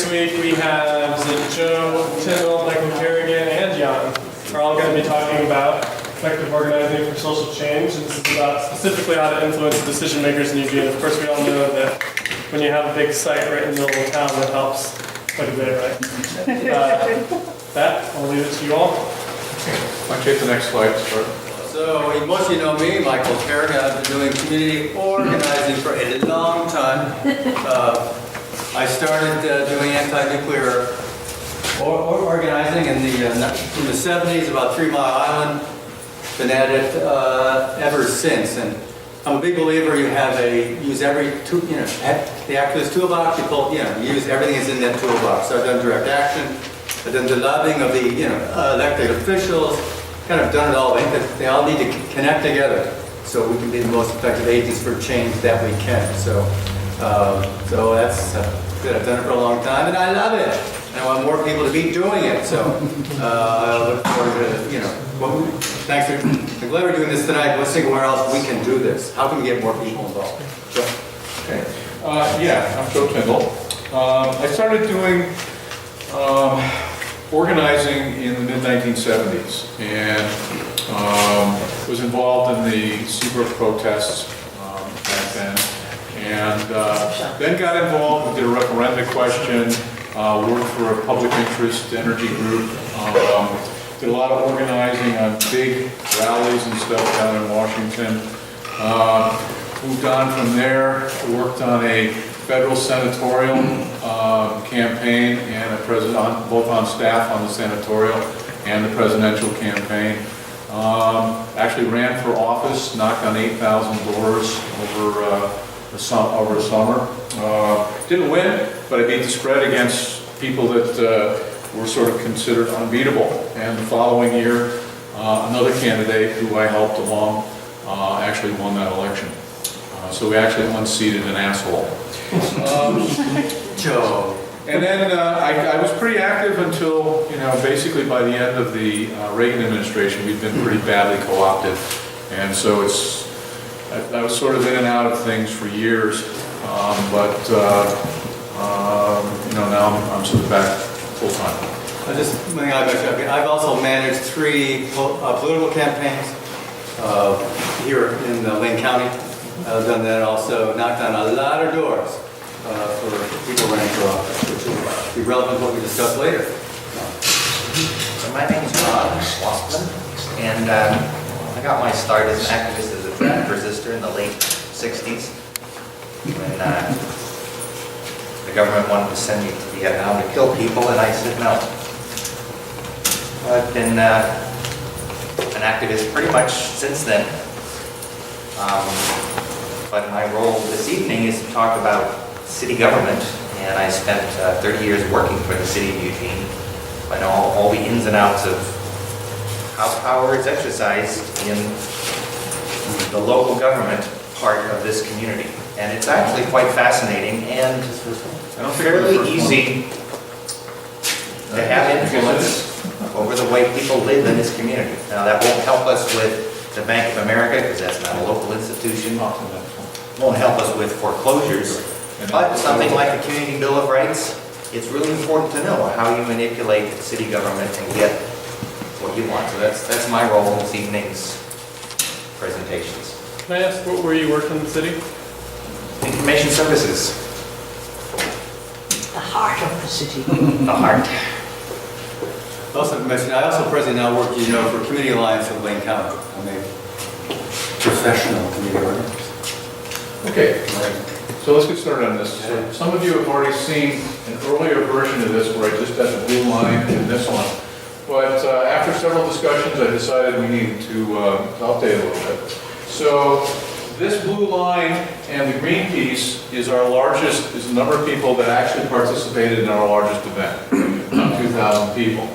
This week we have Joe, Tyndall, Michael Kerrigan, and Jan are all going to be talking about effective organizing for social change. And this is about specifically how to influence decision makers in Eugene. Of course, we all know that when you have a big site right in the middle of town, that helps quite a bit, right? That, I'll leave it to you all. Why don't you hit the next slide to start? So, most of you know me, Michael Kerrigan. I've been doing community organizing for a long time. I started doing anti-nuclear organizing in the 70s, about 3 Mile Island. Been at it ever since. And I'm a big believer you have use every the activist toolbox. You use everything that's in that toolbox. So I've done direct action. I've done the lobbying of the elected officials. Kind of done it all. I think that they all need to connect together so we can be the most effective agents for change that we can. So that's good. I've done it for a long time, and I love it. And I want more people to be doing it. So I look forward to thanks for. I'm glad we're doing this tonight. Let's think where else we can do this. How can we get more people involved? So, Okay. I'm Joe Tyndall. I started doing organizing in the mid-1970s and was involved in the Seabrook protests back then. And then got involved, did a referendum question, worked for a public interest energy group, did a lot of organizing on big rallies and stuff down in Washington. Moved on from there, worked on a federal senatorial campaign and both on staff on the senatorial and the presidential campaign. Actually ran for office, knocked on 8,000 doors over a summer. Didn't win, but I beat the spread against people that were sort of considered unbeatable. And the following year, another candidate who I helped along actually won that election. So we actually unseated an asshole. Joe. And then I was pretty active until, basically by the end of the Reagan administration, we'd been pretty badly co-opted. And so I was sort of in and out of things for years. Now I'm sort of back full time. I've also managed 3 political campaigns here in Lane County. I've done that also, knocked on a lot of doors for people running for office, which will be relevant to what we discuss later. So my name is Ron Schlossman, and I got my start as an activist as a draft resistor in the late 60s when the government wanted to send me to Vietnam to kill people, and I said no. I've been an activist pretty much since then. But my role this evening is to talk about city government, and I spent 30 years working for the city of Eugene. I know all the ins and outs of how power is exercised in the local government part of this community. And it's actually quite fascinating and fairly easy to have influence over the way people live in this community. Now that won't help us with the Bank of America, because that's not a local institution. Won't help us with foreclosures. But something like the Community Bill of Rights, it's really important to know how you manipulate city government and get what you want. So that's my role in this evening's presentations. Can I ask, where you worked in the city? Information services. The heart of the city. The heart. I also presently now work, for Community Alliance of Lane County. I'm a professional community organizer. Okay, so let's get started on this. So some of you have already seen an earlier version of this where I just had the blue line and this one. But after several discussions, I decided we needed to update a little bit. So this blue line and the green piece is the number of people that actually participated in our largest event, 2,000 people.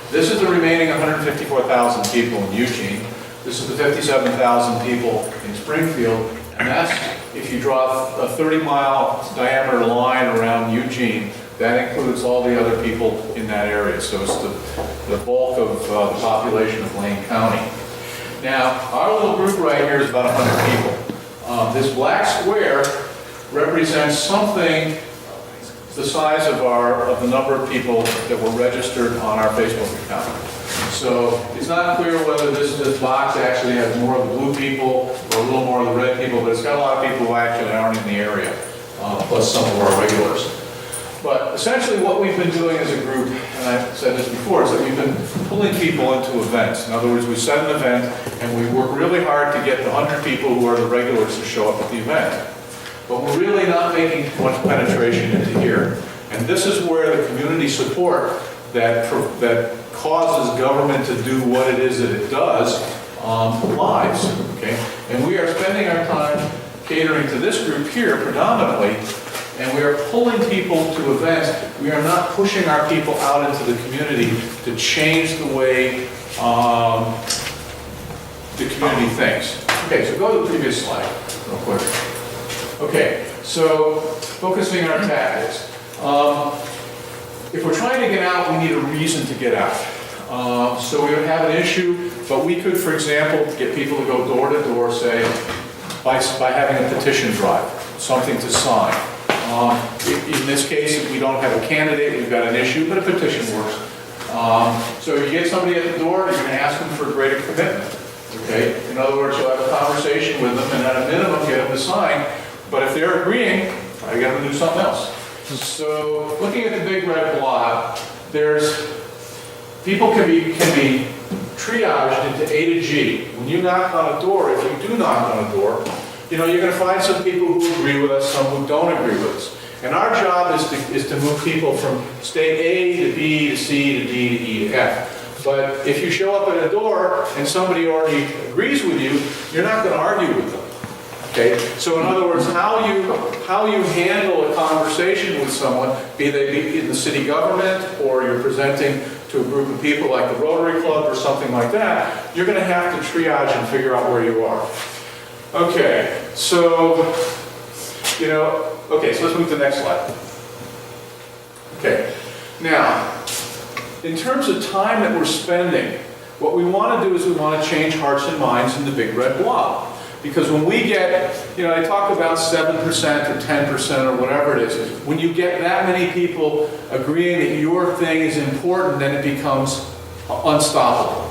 This is the remaining 154,000 people in Eugene. This is the 57,000 people in Springfield, and that's if you draw a 30-mile diameter line around Eugene. That includes all the other people in that area, so it's the bulk of the population of Lane County. Now, our little group right here is about 100 people. This black square represents something the size of the number of people that were registered on our Facebook account. So it's not clear whether this box actually has more of the blue people or a little more of the red people, but it's got a lot of people who actually aren't in the area, plus some of our regulars. But essentially what we've been doing as a group, and I've said this before, is that we've been pulling people into events. In other words, we set an event and we work really hard to get the 100 people who are the regulars to show up at the event. But we're really not making much penetration into here. And this is where the community support that causes government to do what it is that it does lies. Okay? And we are spending our time catering to this group here predominantly, and we are pulling people to events. We are not pushing our people out into the community to change the way the community thinks. Okay, so go to the previous slide real quick. Okay, so focusing on our tactics. If we're trying to get out, we need a reason to get out. So we would have an issue, but we could, for example, get people to go door to door, say, by having a petition drive, something to sign. In this case, we don't have a candidate, we've got an issue, but a petition works. So you get somebody at the door, you're going to ask them for greater commitment. Okay? In other words, you'll have a conversation with them, and at a minimum, get them to sign. But if they're agreeing, I got to do something else. So looking at the big red blob, people can be triaged into A to G. When you knock on a door, if you do knock on a door, you're going to find some people who agree with us, some who don't agree with us. And our job is to move people from state A to B to C to D to E to F. But if you show up at a door and somebody already agrees with you, you're not going to argue with them. Okay? So in other words, how you handle a conversation with someone, be they in the city government or you're presenting to a group of people like the Rotary Club or something like that, you're going to have to triage and figure out where you are. Okay, so let's move to the next slide. Okay, now, in terms of time that we're spending, what we want to do is we want to change hearts and minds in the big red blob. Because when we get, I talk about 7% or 10% or whatever it is, when you get that many people agreeing that your thing is important, then it becomes unstoppable.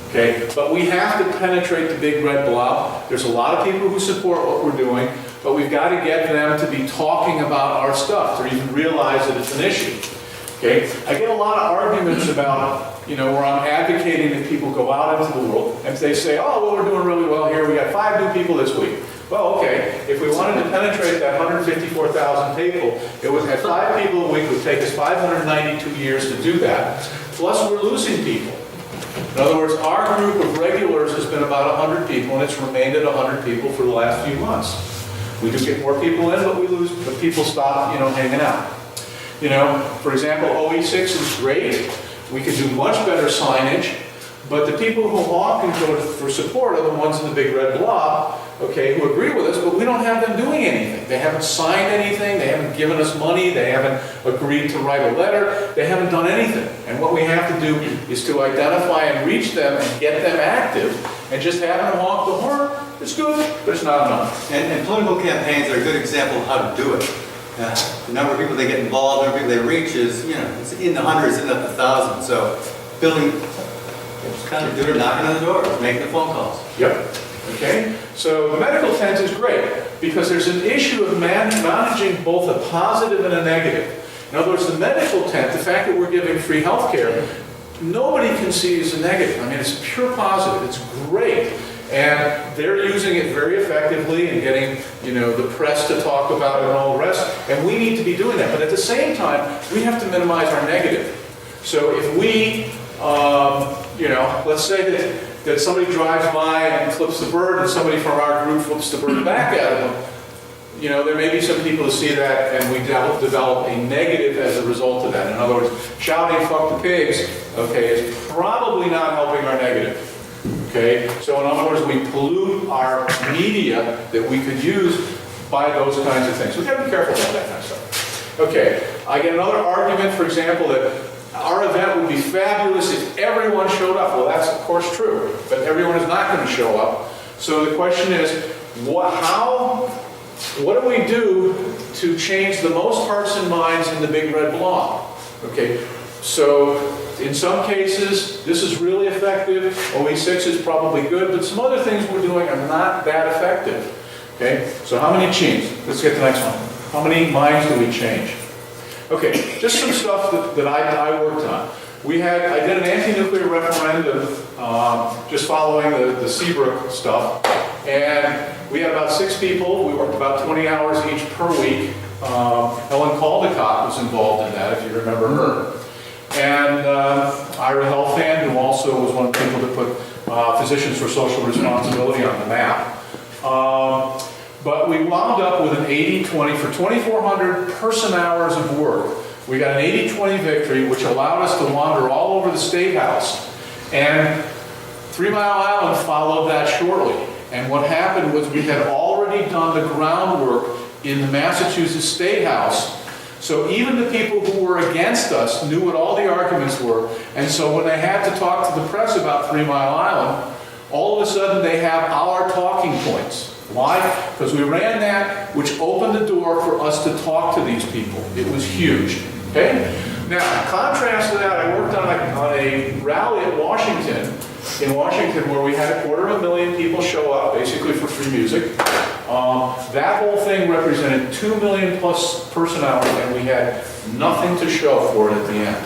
Okay, but we have to penetrate the big red blob. There's a lot of people who support what we're doing, but we've got to get them to be talking about our stuff, to even realize that it's an issue. Okay, I get a lot of arguments about, where I'm advocating that people go out into the world, and they say, oh, well, we're doing really well here. We got 5 new people this week. Well, okay, if we wanted to penetrate that 154,000 people, it would have 5 people a week. It would take us 592 years to do that. Plus, we're losing people. In other words, our group of regulars has been about 100 people, and it's remained at 100 people for the last few months. We do get more people in, but people stop, hanging out. For example, OE6 is great. We could do much better signage, but the people who honk and go for support are the ones in the big red blob, okay, who agree with us, but we don't have them doing anything. They haven't signed anything, they haven't given us money, they haven't agreed to write a letter, they haven't done anything. And what we have to do is to identify and reach them and get them active, and just having them honk the horn, it's good, but it's not enough. And political campaigns are a good example of how to do it. The number of people they get involved, the number of people they reach is, it's in the hundreds and up to thousands. So building, kind of doing knocking on the door, making the phone calls. Yep. Okay. So the medical tent is great because there's an issue of managing both a positive and a negative. In other words, the medical tent, the fact that we're giving free health care, nobody can see as a negative. I mean, it's pure positive. It's great. And they're using it very effectively and getting, the press to talk about it and all the rest. And we need to be doing that. But at the same time, we have to minimize our negative. So if we, let's say that somebody drives by and flips the bird and somebody from our group flips the bird back at them, there may be some people who see that and we develop a negative as a result of that. In other words, shouting "fuck the pigs," okay, is probably not helping our negative. Okay, so in other words, we pollute our media that we could use by those kinds of things. We've got to be careful about that kind of stuff. Okay, I get another argument, for example, that our event would be fabulous if everyone showed up. Well, that's of course true, but everyone is not going to show up. So the question is, how what do we do to change the most hearts and minds in the big red block? Okay, so in some cases, this is really effective. OE6 is probably good, but some other things we're doing are not that effective. Okay, so how many change? Let's get the next one. How many minds do we change? Okay, just some stuff that I worked on. I did an anti-nuclear referendum just following the Seabrook stuff, and we had about 6 people. We worked about 20 hours each per week. Helen Caldecott was involved in that, if you remember her. And Ira Helfand, who also was one of the people that put Physicians for Social Responsibility on the map. But we wound up with an 80-20 for 2,400 person hours of work. We got an 80-20 victory, which allowed us to wander all over the State House. And 3 Mile Island followed that shortly. And what happened was we had already done the groundwork in the Massachusetts State House. So even the people who were against us knew what all the arguments were. And so when they had to talk to the press about 3 Mile Island, all of a sudden they have our talking points. Why? Because we ran that, which opened the door for us to talk to these people. It was huge. Okay? Now, contrast to that, I worked on a rally at Washington, in Washington, where we had 250,000 people show up, basically for free music. That whole thing represented 2 million plus person hours, and we had nothing to show for it at the end.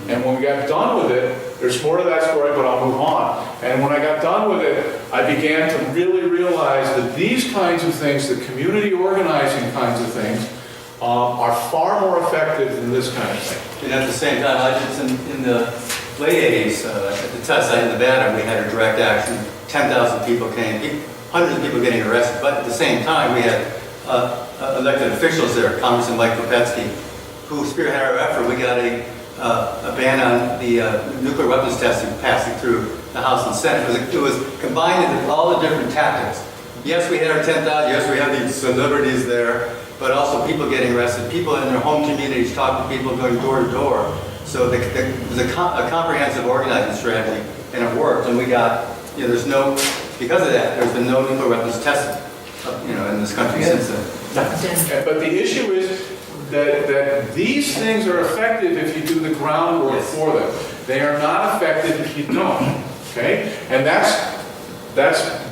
And when we got done with it, there's more to that story, but I'll move on. And when I got done with it, I began to really realize that these kinds of things, the community organizing kinds of things, are far more effective than this kind of thing. And at the same time, I did in the late 80s, at the test site in Nevada, we had a direct action. 10,000 people came, hundreds of people getting arrested. But at the same time, we had elected officials there, Congressman Mike Kopetsky, who spearheaded our effort. We got a ban on the nuclear weapons testing passing through the House and Senate. It was combined with all the different tactics. Yes, we had our 10,000. Yes, we had these celebrities there, but also people getting arrested, people in their home communities talking to people, going door to door. So it was a comprehensive organizing strategy, and it worked. And we got, there's no, because of that, there's been no nuclear weapons tested, in this country since then. But the issue is that these things are effective if you do the groundwork for them. They are not effective if you don't. Okay, and that's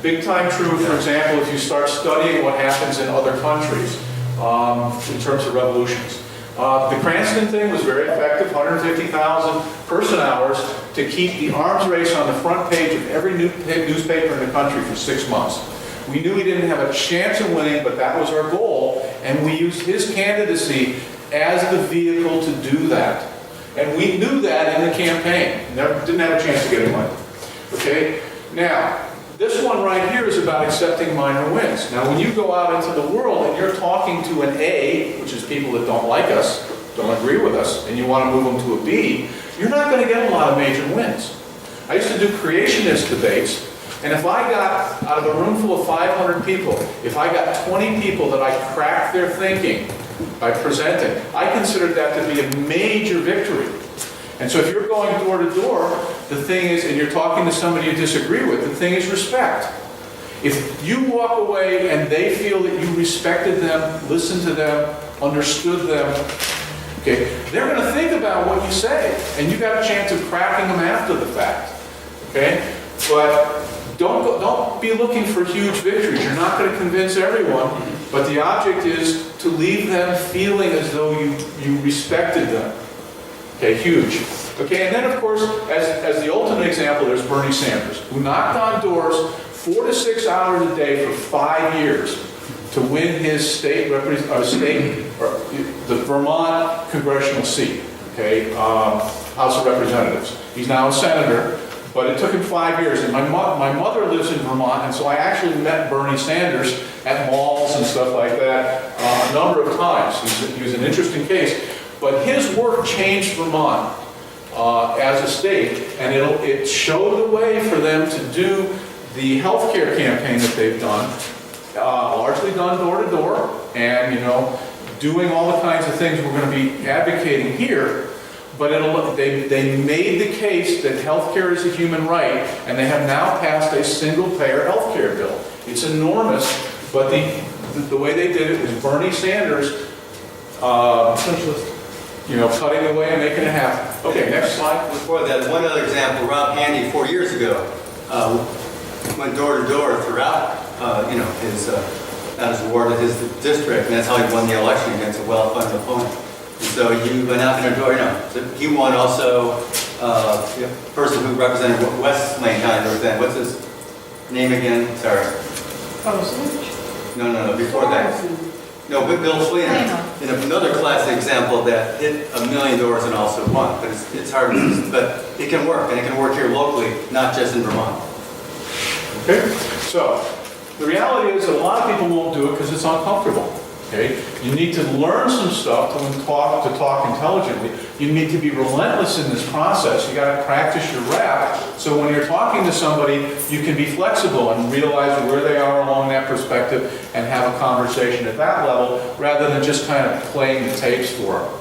big time true. For example, if you start studying what happens in other countries in terms of revolutions. The Cranston thing was very effective, 150,000 person hours to keep the arms race on the front page of every newspaper in the country for 6 months. We knew we didn't have a chance of winning, but that was our goal, and we used his candidacy as the vehicle to do that. And we knew that in the campaign. Didn't have a chance to get him elected. Okay? Now, this one right here is about accepting minor wins. Now, when you go out into the world and you're talking to an A, which is people that don't like us, don't agree with us, and you want to move them to a B, you're not going to get a lot of major wins. I used to do creationist debates, and if I got, out of a room full of 500 people, if I got 20 people that I cracked their thinking by presenting, I considered that to be a major victory. And so if you're going door to door, the thing is, and you're talking to somebody you disagree with, the thing is respect. If you walk away and they feel that you respected them, listened to them, understood them, okay, they're going to think about what you say, and you got a chance of cracking them after the fact. Okay? But don't be looking for huge victories. You're not going to convince everyone, but the object is to leave them feeling as though you respected them. Okay, huge. Okay, and then of course, as the ultimate example, there's Bernie Sanders, who knocked on doors 4 to 6 hours a day for 5 years to win his the Vermont congressional seat, okay, House of Representatives. He's now a senator, but it took him 5 years. And my mother lives in Vermont, and so I actually met Bernie Sanders at malls and stuff like that a number of times. He was an interesting case. But his work changed Vermont as a state, and it showed the way for them to do the healthcare campaign that they've done, largely done door to door, and doing all the kinds of things we're going to be advocating here. But they made the case that healthcare is a human right, and they have now passed a single-payer healthcare bill. It's enormous, but the way they did it was Bernie Sanders, Socialist. cutting away and making it happen. Okay, next slide. Before that, one other example, Rob Handy, 4 years ago, went door to door throughout, his, not his ward, his district, and that's how he won the election against a well-funded opponent. And so you went out on a door, so he won also, the person who represented West Lane County, then, what's his name again? Sorry. No, before that. No, Bill Sweeney. In another classic example that hit 1 million doors and also won, but it's hard, but it can work, and it can work here locally, not just in Vermont. Okay, so the reality is that a lot of people won't do it because it's uncomfortable. Okay, you need to learn some stuff to talk intelligently. You need to be relentless in this process. You got to practice your rap. So when you're talking to somebody, you can be flexible and realize where they are along that perspective and have a conversation at that level rather than just kind of playing the tapes for them.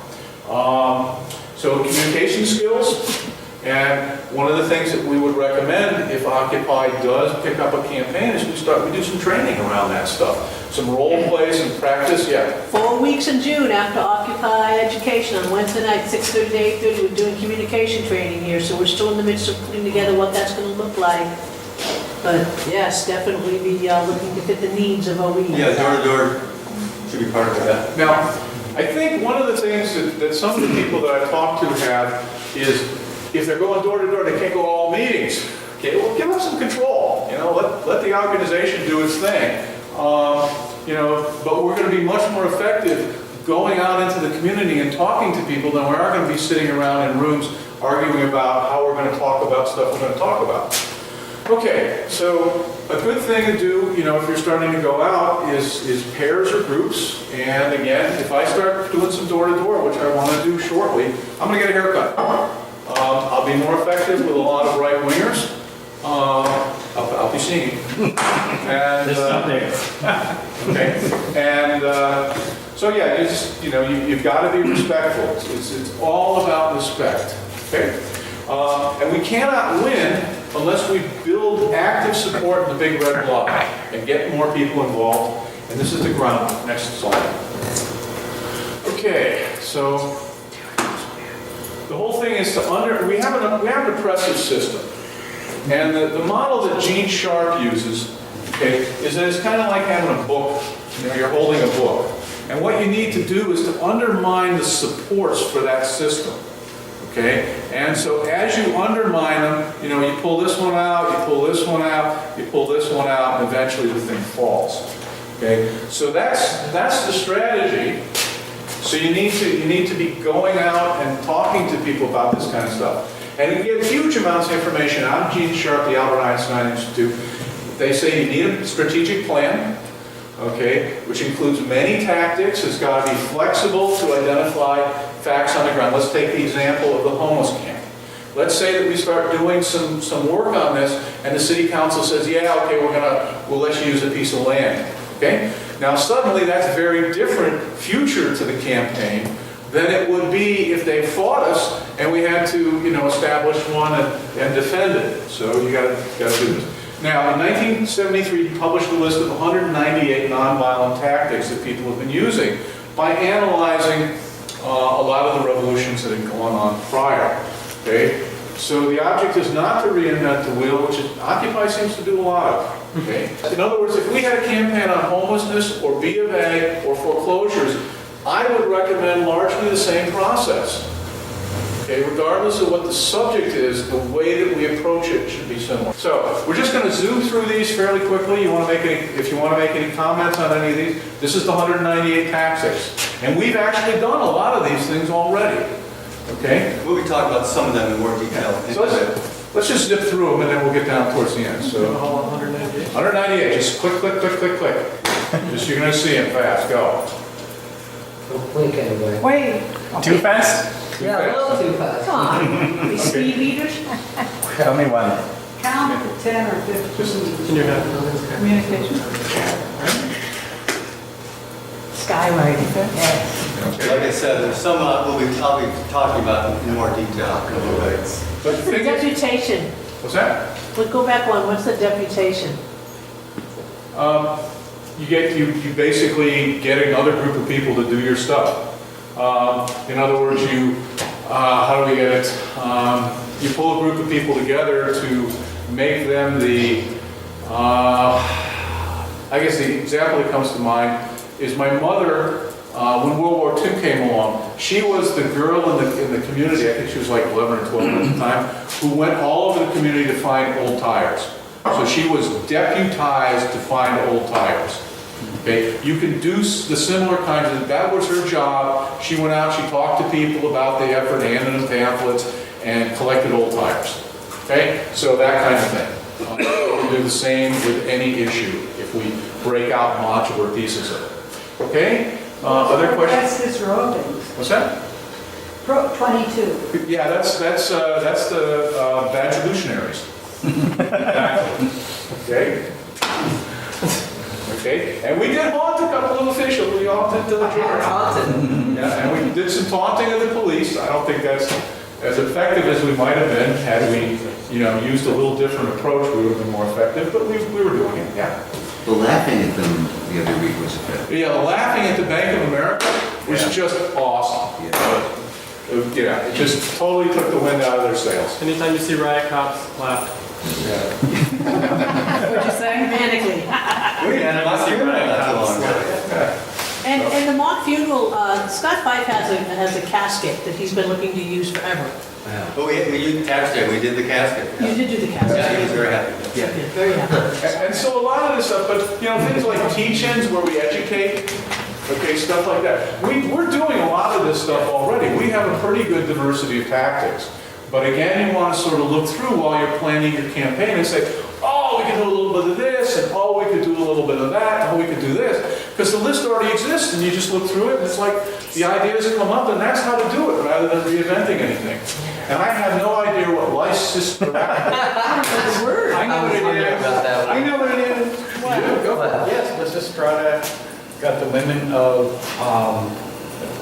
So communication skills. And one of the things that we would recommend if Occupy does pick up a campaign is we do some training around that stuff. Some role plays and practice, yeah. 4 weeks in June after Occupy Education on Wednesday night, 6:30 to 8:30, we're doing communication training here, so we're still in the midst of putting together what that's going to look like. But yes, definitely be looking to fit the needs of OE. Yeah, door to door should be part of that. Now, I think one of the things that some of the people that I talk to have is if they're going door to door, they can't go to all meetings. Okay, well, give them some control. Let the organization do its thing. But we're going to be much more effective going out into the community and talking to people than we are going to be sitting around in rooms arguing about how we're going to talk about stuff we're going to talk about. Okay, so a good thing to do, if you're starting to go out is pairs or groups. And again, if I start doing some door-to-door, which I want to do shortly, I'm going to get a haircut. I'll be more effective with a lot of right-wingers. I'll be seeing you. And, okay. And so yeah, you've got to be respectful. It's all about respect. Okay. And we cannot win unless we build active support in the big red bloc and get more people involved. And this is the ground. Next slide. Okay. So the whole thing is we have an oppressive system. And the model that Gene Sharp uses, okay, is that it's kind of like having a book. You're holding a book. And what you need to do is to undermine the supports for that system. Okay? And so as you undermine them, you pull this one out, you pull this one out, you pull this one out, and eventually the thing falls. Okay? So that's the strategy. So you need to be going out and talking to people about this kind of stuff. And you get huge amounts of information out of Gene Sharp, the Albert Einstein Institute. They say you need a strategic plan, okay, which includes many tactics. It's got to be flexible to identify facts on the ground. Let's take the example of the homeless camp. Let's say that we start doing some work on this, and the city council says, yeah, okay, we'll let you use a piece of land. Okay? Now suddenly that's a very different future to the campaign than it would be if they fought us and we had to, establish one and defend it. So you got to do this. Now, in 1973, he published a list of 198 nonviolent tactics that people have been using by analyzing a lot of the revolutions that had gone on prior. Okay, so the object is not to reinvent the wheel, which Occupy seems to do a lot of. Okay, in other words, if we had a campaign on homelessness or B of A or foreclosures, I would recommend largely the same process. Okay, regardless of what the subject is, the way that we approach it should be similar. So we're just going to zoom through these fairly quickly. If you want to make any comments on any of these, this is the 198 tactics, and we've actually done a lot of these things already. Okay, We'll be talking about some of them in more detail. so let's just zip through them and then we'll get down towards the end. So 198, just click, click, click, click, click. Just you're going to see them fast. Go. Don't blink anyway. Wait, Too fast? Yeah, a little too fast. come on. We speed readers? Tell me one. Count to 10 or 15. In your head. Communication. Skywriting. Yes. Like I said, there's some I'll be talking about in more detail in a little bit. But the thing is, Deputation. what's that? We'll go back one. What's the deputation? you basically get another group of people to do your stuff. In other words, how do we get it? You pull a group of people together to make them I guess the example that comes to mind is my mother, when World War II came along, she was the girl in the community, I think she was like 11 or 12 at the time, who went all over the community to find old tires. So she was deputized to find old tires. Okay, you can do the similar kinds of, that was her job. She went out, she talked to people about the effort, handed them pamphlets, and collected old tires. Okay, so that kind of thing. We can do the same with any issue if we break out modular pieces of it. Okay, other questions? That's his rovings. What's that? 22. Yeah, that's the badge revolutionaries. Exactly. Okay. Okay, and we did haunt a couple of officials. We haunted the George. Yeah, and we did some taunting of the police. I don't think that's as effective as we might have been had we, used a little different approach. We would have been more effective, but we were doing it. Yeah. The laughing at them the other week was effective. Yeah, the laughing at the Bank of America was just awesome. Yeah. It just totally took the wind out of their sails. Anytime you see riot cops, laugh. Yeah. What'd you say? Manically. We had a lot of that long ago. And the mock funeral, Scott Fife has a casket that he's been looking to use forever. But we used casket, we did the casket. You did do the casket. Yeah, he was very happy. Yeah, very happy. And so a lot of this stuff, but things like teach-ins where we educate, okay, stuff like that. We're doing a lot of this stuff already. We have a pretty good diversity of tactics. But again, you want to sort of look through while you're planning your campaign and say, oh, we can do a little bit of this, and oh, we could do a little bit of that, and oh, we could do this. Because the list already exists, and you just look through it, and it's like the ideas come up, and that's how to do it, rather than reinventing anything. And I have no idea what lysis I know what it is. About that one. I know what it is. Yeah, go for it. Yes, Lysistrata got the women of,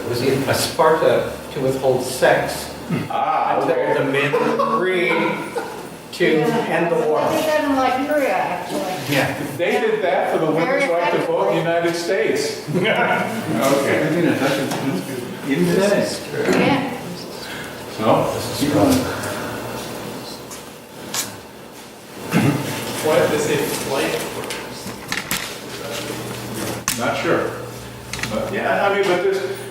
was it Sparta to withhold sex until the men agreed to end the war. I think that in Liberia, actually. Yeah. They did that for the women's right to vote in the United States. Okay. Even today. Yeah. No? What is it like? Not sure. But yeah, I mean, but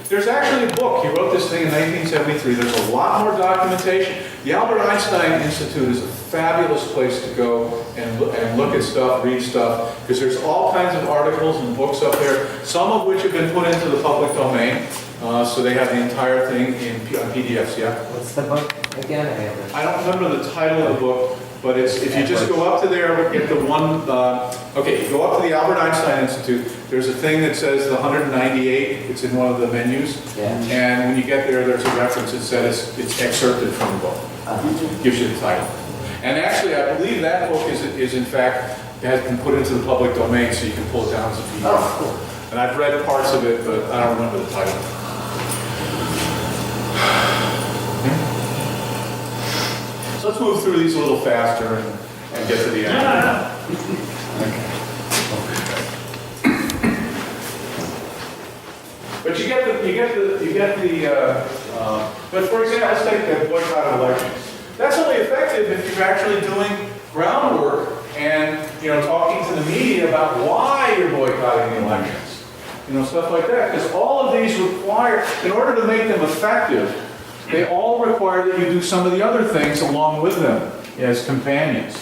there's actually a book. He wrote this thing in 1973. There's a lot more documentation. The Albert Einstein Institute is a fabulous place to go and look at stuff, read stuff, because there's all kinds of articles and books up there, some of which have been put into the public domain. So they have the entire thing on PDFs, yeah? What's the book again? I don't remember the title of the book, but it's, if you just go up to there, get the one, okay, you go up to the Albert Einstein Institute, there's a thing that says the 198, it's in one of the menus. Yeah. And when you get there, there's a reference that says it's excerpted from the book. Gives you the title. And actually, I believe that book is in fact, has been put into the public domain, so you can pull it down as a PDF. Oh, cool. And I've read parts of it, but I don't remember the title. So let's move through these a little faster and get to the end. But you get the, but for example, let's take the boycott of elections. That's only effective if you're actually doing groundwork and, talking to the media about why you're boycotting the elections. Stuff like that. Because all of these require, in order to make them effective, they all require that you do some of the other things along with them as companions.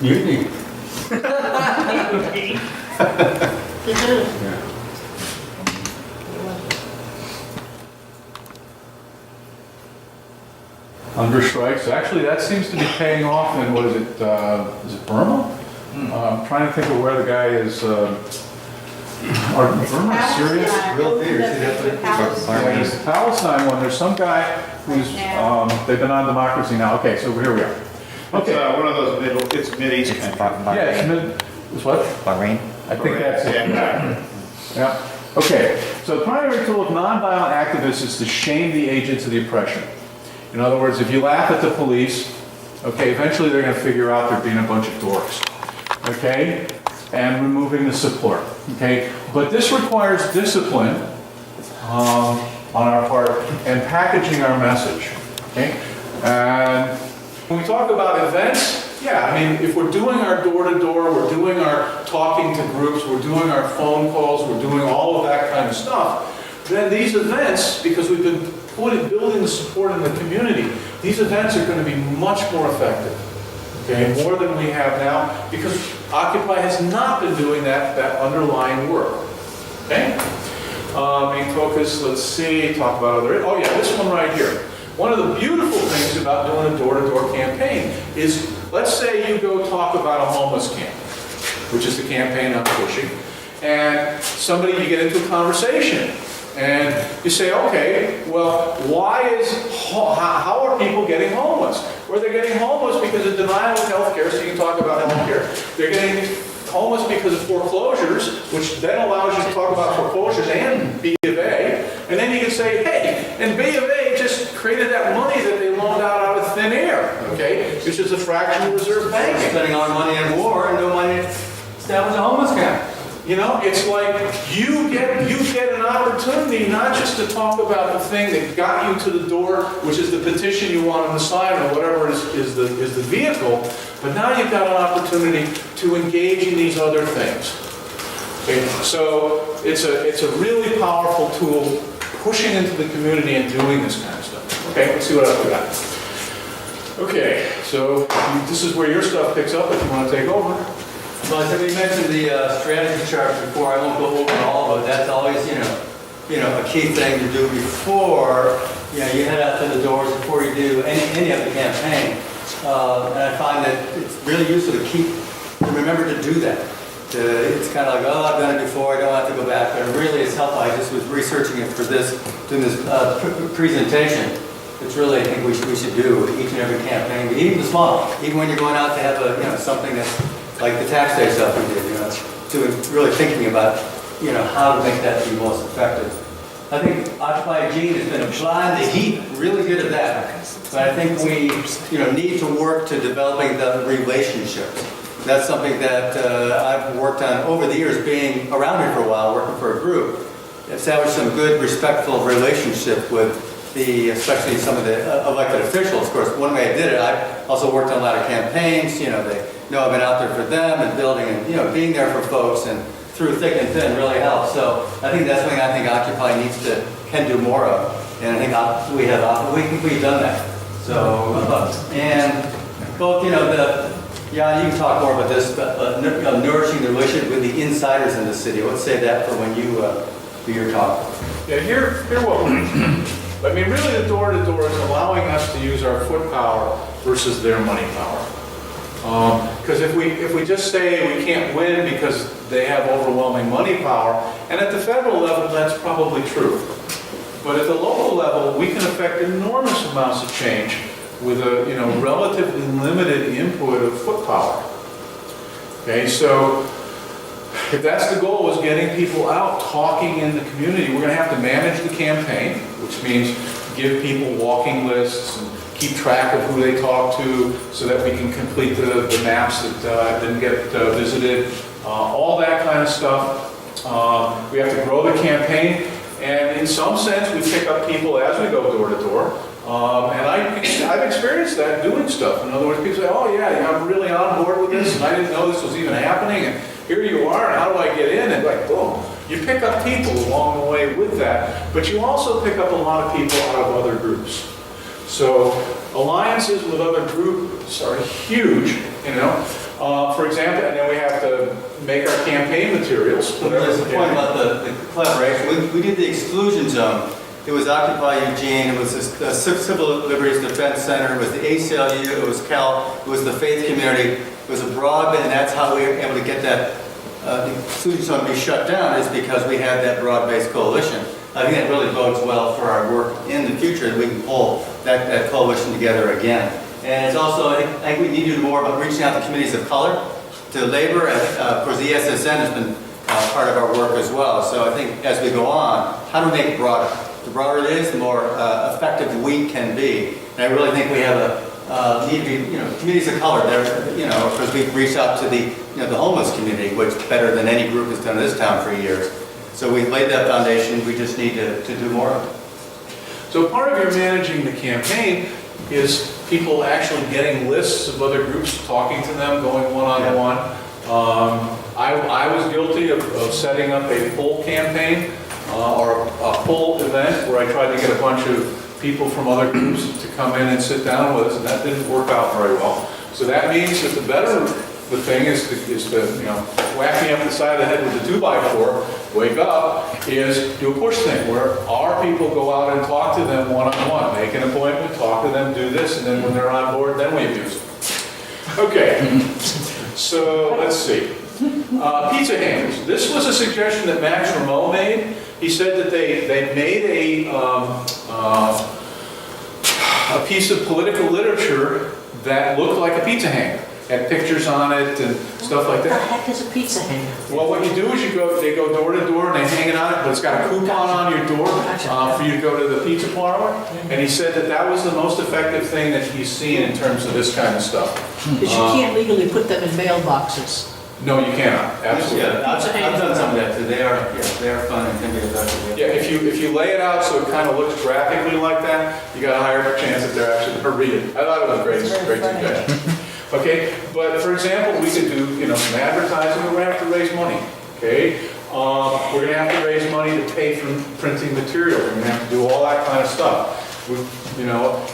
Unique. Under strikes, actually, that seems to be paying off in, what is it Burma? I'm trying to think of where the guy is, Burma, Syria? Real theater, see that? Yeah, there's the Palestine one, there's some guy who's, they've been on democracy now, okay, so here we are. Okay. It's one of those it's Mid-East countries. Yeah, it's what? Bahrain? I think that's it. Yeah. Okay, so the primary tool of nonviolent activists is to shame the agents of the oppression. In other words, if you laugh at the police, Okay, eventually they're gonna figure out they're being a bunch of dorks, okay? And removing the support, okay? But this requires discipline on our part and packaging our message, okay? And when we talk about events, yeah, I mean, if we're doing our door-to-door, we're doing our talking to groups, we're doing our phone calls, we're doing all of that kind of stuff, then these events, because we've been building the support in the community, these events are going to be much more effective, okay, more than we have now, because Occupy has not been doing that underlying work, okay? Main focus, let's see, talk about other, oh yeah, this one right here. One of the beautiful things about doing a door-to-door campaign is, let's say you go talk about a homeless camp, which is the campaign I'm pushing, and somebody, you get into a conversation, and you say, okay, well, how are people getting homeless? Well, they're getting homeless because of denial of health care, so you can talk about health care. They're getting homeless because of foreclosures, which then allows you to talk about foreclosures and B of A. And then you can say, hey, and B of A just created that money that they loaned out of thin air, okay? Which is a fractional reserve banking. Spending our money on war and no money to establish a homeless camp. You know, it's like you get an opportunity not just to talk about the thing that got you to the door, which is the petition you want on the side or whatever is the vehicle, but now you've got an opportunity to engage in these other things. Okay, so it's a really powerful tool, pushing into the community and doing this kind of stuff. Okay, let's see what else we got. Okay, so this is where your stuff picks up if you want to take over. Well, I said we mentioned the strategy chart before. I won't go over all of it. That's always, you know, a key thing to do before, you head out to the doors before you do any of the campaign. And I find that it's really useful to remember to do that. It's kind of like, oh, I've done it before, I don't have to go back. But it really is helpful. I just was researching it for doing this presentation. It's really, I think we should do each and every campaign, but even the small, even when you're going out to have something that's like the tax day stuff we did, really thinking about, how to make that be most effective. I think Occupy Gene has been applying the heat, really good at that. But I think we, need to work to developing the relationships. That's something that I've worked on over the years, being around here for a while, working for a group. Established some good, respectful relationship with especially some of the elected officials. Of course, one way I did it, I also worked on a lot of campaigns. They know I've been out there for them and building and being there for folks and through thick and thin really helps. So I think that's something I think Occupy can do more of, and I think we've done that. So and both you can talk more about this, but nourishing the relationship with the insiders in the city. Let's say that for when you do your talk. Yeah, here what we're I mean, really the door-to-door is allowing us to use our foot power versus their money power. Because if we just say we can't win because they have overwhelming money power, and at the federal level that's probably true. But at the local level, we can affect enormous amounts of change with a relatively limited input of foot power. Okay, so if that's the goal, is getting people out talking in the community, we're going to have to manage the campaign, which means give people walking lists and keep track of who they talk to so that we can complete the maps that didn't get visited, all that kind of stuff. We have to grow the campaign, and in some sense we pick up people as we go door to door. And I've experienced that doing stuff. In other words, people say, oh yeah, I'm really on board with this, and I didn't know this was even happening, and here you are, and how do I get in? And like, boom. You pick up people along the way with that, but you also pick up a lot of people out of other groups. So alliances with other groups are huge, For example, and then we have to make our campaign materials. There's the point about the collaboration. We did the exclusion zone. It was Occupy Eugene, it was the Civil Liberties Defense Center, it was the ACLU, it was Cal, it was the faith community, it was a broadband, and that's how we were able to get that exclusion zone to be shut down, is because we had that broad-based coalition. I think that really bodes well for our work in the future, and we can pull that coalition together again. And it's also, I think we need to do more about reaching out to communities of color, to labor, and of course the SSN has been part of our work as well. So I think as we go on, how do we make it broader? The broader it is, the more effective we can be. And I really think we have need to be, communities of color, because we've reached out to the homeless community, which better than any group has done in this town for years. So we've laid that foundation, we just need to do more of it. So part of your managing the campaign is people actually getting lists of other groups, talking to them, going one-on-one. I was guilty of setting up a poll campaign or a poll event where I tried to get a bunch of people from other groups to come in and sit down with us, and that didn't work out very well. So that means that the thing is to whack me up the side of the head with a 2x4, wake up, is do a push thing where our people go out and talk to them one-on-one, make an appointment, talk to them, do this, and then when they're on board, then we abuse them. Okay, so let's see. Pizza handlers. This was a suggestion that Max Rameau made. He said that they made a piece of political literature that looked like a pizza hanger. Had pictures on it and stuff like What the that. heck is a pizza hanger? Well, what you do is they go door to door and they hang it on it, but it's got a coupon on your door for you to go to the pizza parlor. And he said that was the most effective thing that he's seen in terms of this kind of stuff. Because you can't legally put them in mailboxes. No, you cannot, absolutely. Yeah, I've done some of that too. They are fun and can be effective. Yeah, if you lay it out so it kind of looks graphically like that, you got a higher chance that they're actually going to read it. I thought it was a great suggestion. Okay, but for example, we could do some advertising. We're going to have to raise money. Okay, we're going to have to raise money to pay for printing material. We're going to have to do all that kind of stuff.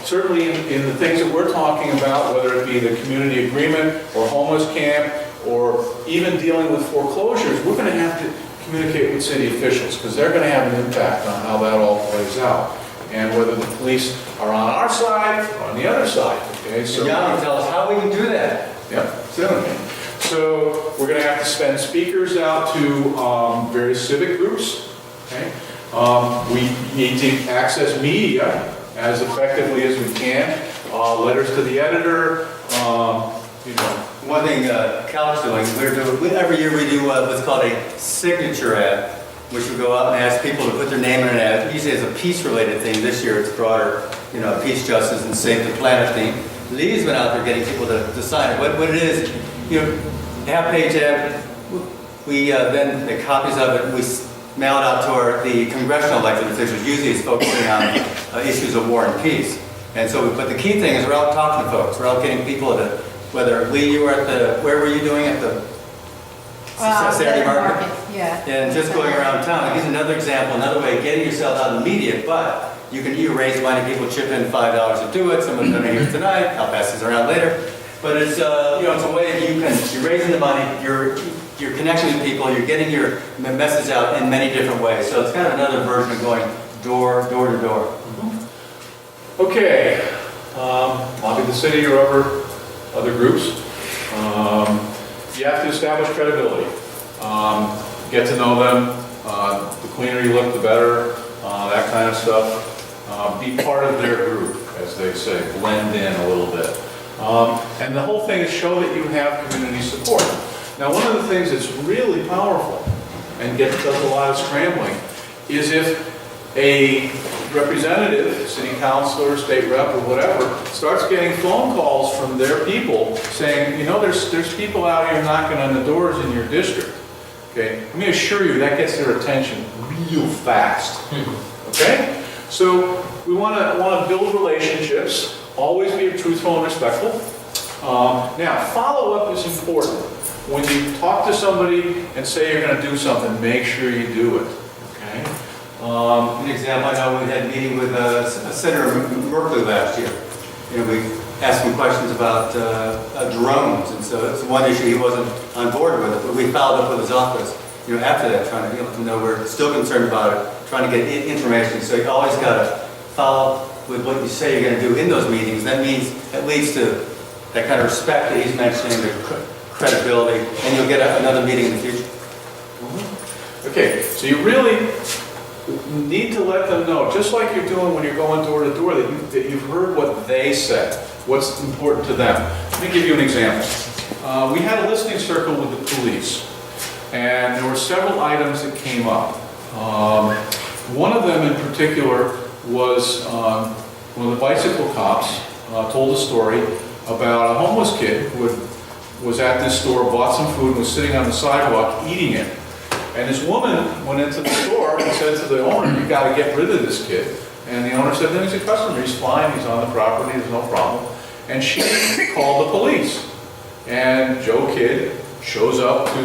Certainly in the things that we're talking about, whether it be the community agreement or homeless camp, or even dealing with foreclosures, we're going to have to communicate with city officials because they're going to have an impact on how that all plays out and whether the police are on our side or on the other side. Okay, so John can tell us how we can do that. yeah, certainly. So we're going to have to send speakers out to various civic groups. Okay, we need to access media as effectively as we can. Letters to the editor. One thing Cal's doing, every year we do what's called a signature ad, which we go out and ask people to put their name in an ad. Usually it's a peace-related thing. This year it's broader, peace, justice, and save the planet theme. Lee's been out there getting people to sign it. What it is, half-page ad, we then the copies of it, we mail it out to the congressional elected officials. Usually it's focusing on issues of war and peace. And so, but the key thing is we're out talking to folks. We're out getting people to, whether Lee, you were where were you doing at the Saturday market? Yeah. And just going around town. Here's another example, another way of getting yourself out in the media, but you raise money, people chip in $5 to do it, someone's gonna hear tonight, I'll pass this around later. But it's, it's a way that you're raising the money, you're connecting with people, you're getting your message out in many different ways. So it's kind of another version of going door to door. Okay, lobby the city or other groups. You have to establish credibility. Get to know them. The cleaner you look, the better. That kind of stuff. Be part of their group, as they say. Blend in a little bit. And the whole thing is show that you have community support. Now, one of the things that's really powerful and does a lot of scrambling is if a representative, city councilor, state rep, or whatever, starts getting phone calls from their people saying, there's people out here knocking on the doors in your district. Okay, let me assure you that gets their attention real fast. Okay, so we want to build relationships. Always be truthful and respectful. Now, follow up is important. When you talk to somebody and say you're going to do something, make sure you do it. Okay. An example, I know we had a meeting with Senator Merkley last year. We asked him questions about drones, and so it's one issue he wasn't on board with it, but we followed up with his office, after that, trying to let them know we're still concerned about it, trying to get information. So you always got to follow with what you say you're going to do in those meetings. That leads to that kind of respect that he's mentioning, the credibility, and you'll get another meeting in the future. Okay, so you really need to let them know, just like you're doing when you're going door to door, that you've heard what they said, what's important to them. Let me give you an example. We had a listening circle with the police, and there were several items that came up. One of them in particular was one of the bicycle cops told a story about a homeless kid who was at this store, bought some food, and was sitting on the sidewalk eating it. And this woman went into the store and said to the owner, "You got to get rid of this kid." And the owner said, "No, he's a customer, he's fine, he's on the property, there's no problem." And she called the police. And Joe Kidd shows up to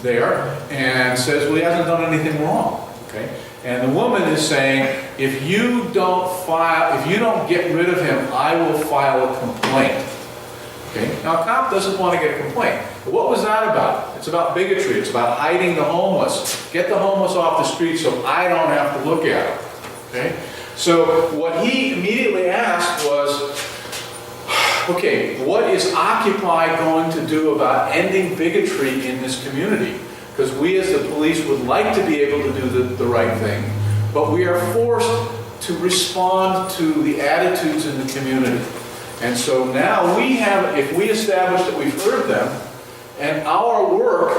there and says, "Well, he hasn't done anything wrong." Okay? And the woman is saying, if you don't get rid of him, I will file a complaint. Okay? Now, a cop doesn't want to get a complaint. But what was that about? It's about bigotry. It's about hiding the homeless. Get the homeless off the street so I don't have to look at them. Okay? So what he immediately asked was, okay, what is Occupy going to do about ending bigotry in this community? Because we as the police would like to be able to do the right thing, but we are forced to respond to the attitudes in the community. And so now if we establish that we've heard them, and our work,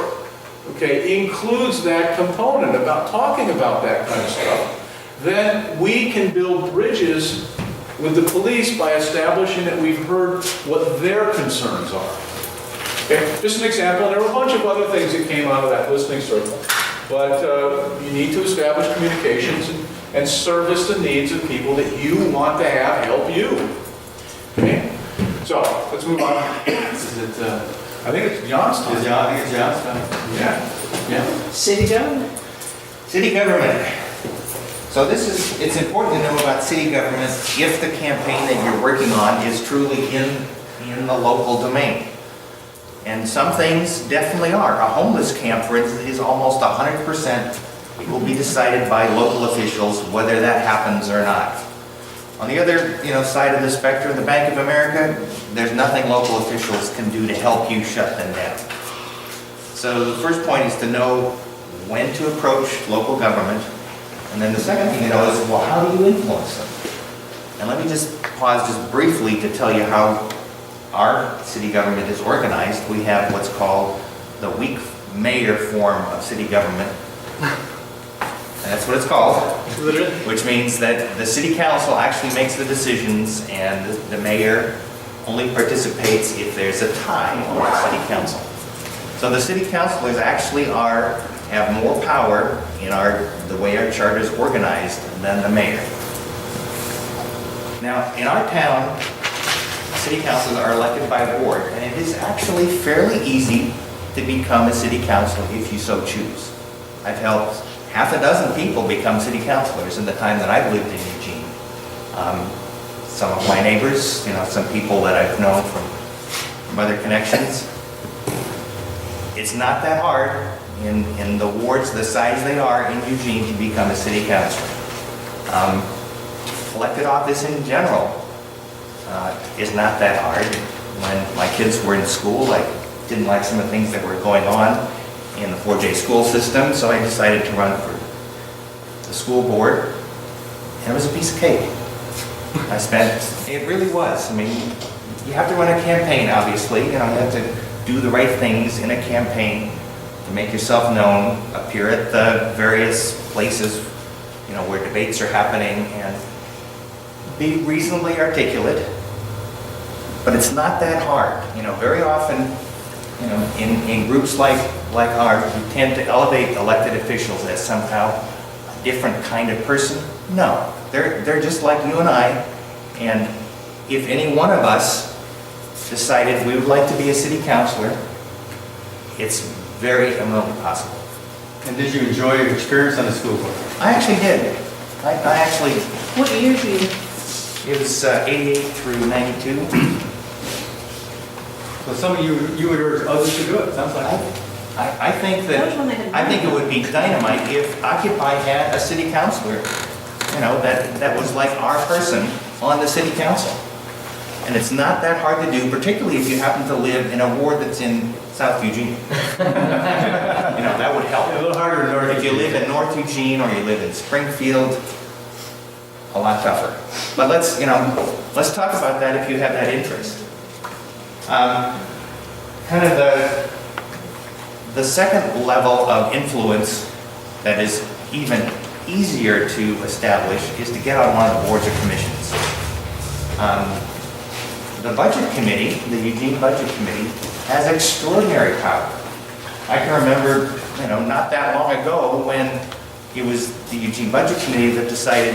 okay, includes that component about talking about that kind of stuff, then we can build bridges with the police by establishing that we've heard what their concerns are. Okay, just an example, and there were a bunch of other things that came out of that listening circle. But you need to establish communications and service the needs of people that you want to have help you. Okay, so let's move on. Is it, I think it's John's time. I think it's John's time. Yeah. City government? City government. So it's important to know about city government if the campaign that you're working on is truly in the local domain. And some things definitely are. A homeless camp, for instance, is almost 100%. It will be decided by local officials whether that happens or not. On the other side of the spectrum, the Bank of America, there's nothing local officials can do to help you shut them down. So the first point is to know when to approach local government. And then the second thing to know is, well, how do you influence them? And let me just pause just briefly to tell you how our city government is organized. We have what's called the weak mayor form of city government. And that's what it's called. Which means that the city council actually makes the decisions and the mayor only participates if there's a tie on the city council. So the city councilors actually have more power in the way our charter is organized than the mayor. Now, in our town, city councils are elected by ward, and it is actually fairly easy to become a city councilor if you so choose. I've helped half a dozen people become city councilors in the time that I've lived in Eugene. Some of my neighbors, some people that I've known from other connections. It's not that hard in the wards the size they are in Eugene to become a city councilor. Elected office in general is not that hard. When my kids were in school, I didn't like some of the things that were going on in the 4J school system, so I decided to run for the school board, and it was a piece of cake. It really was. I mean, you have to run a campaign, obviously. You have to do the right things in a campaign to make yourself known, appear at the various places, where debates are happening, and be reasonably articulate. But it's not that hard. Very often, in groups like ours, we tend to elevate elected officials as somehow a different kind of person. No, they're just like you and I. And if any one of us decided we would like to be a city councilor, it's very remotely possible. And did you enjoy your experience on the school board? I actually did. I actually, What year were you? it was 88 through 92. So some of you would urge others to do it, sounds like. I think That was when they had it would be dynamite if Occupy had a city councilor, that was like our person on the city council. And it's not that hard to do, particularly if you happen to live in a ward that's in South Eugene. That would help. A little harder in North If you live in North Eugene or you live in Springfield, a lot tougher. But let's talk about that if you have that interest. Kind of the second level of influence that is even easier to establish is to get on one of the boards or commissions. The budget committee, the Eugene Budget Committee, has extraordinary power. I can remember, not that long ago when it was the Eugene Budget Committee that decided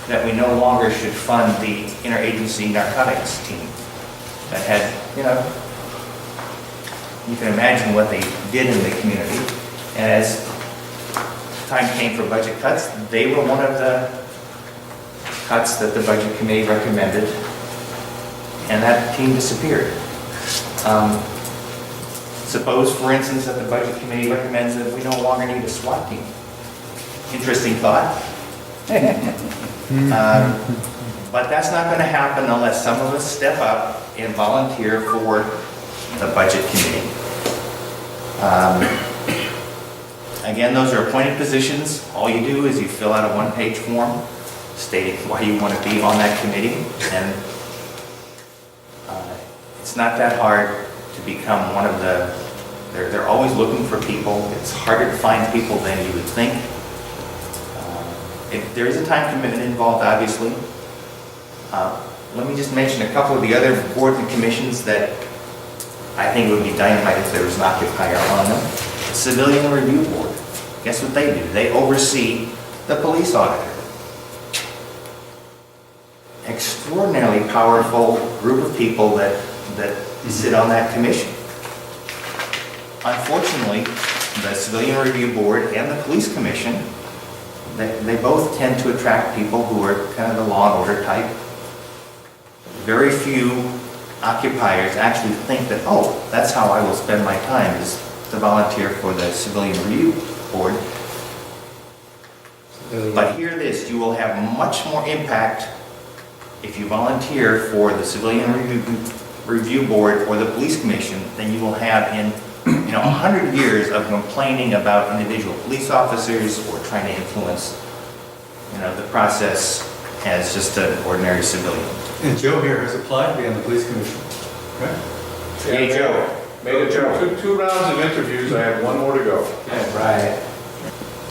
that we no longer should fund the interagency narcotics team. That had, you can imagine what they did in the community. And as time came for budget cuts, they were one of the cuts that the budget committee recommended, and that team disappeared. Suppose, for instance, that the budget committee recommends that we no longer need a SWAT team. Interesting thought. But that's not going to happen unless some of us step up and volunteer for the budget committee. Again, those are appointed positions. All you do is you fill out a one-page form stating why you want to be on that committee, and it's not that hard to become one of the, they're always looking for people. It's harder to find people than you would think. There is a time commitment involved, obviously. Let me just mention a couple of the other boards and commissions that I think would be dynamite if there was an occupier on them. The Civilian Review Board. Guess what they do? They oversee the police auditor. Extraordinarily powerful group of people that sit on that commission. Unfortunately, the Civilian Review Board and the Police Commission, they both tend to attract people who are kind of the law and order type. Very few occupiers actually think that, oh, that's how I will spend my time, is to volunteer for the Civilian Review Board. But hear this, you will have much more impact if you volunteer for the Civilian Review Board or the Police Commission than you will have in 100 years of complaining about individual police officers or trying to influence the process as just an ordinary civilian. And Joe here has applied to be on the police commission, right? Yeah, Joe. Made it two rounds of interviews, I have one more to go. Yeah, right.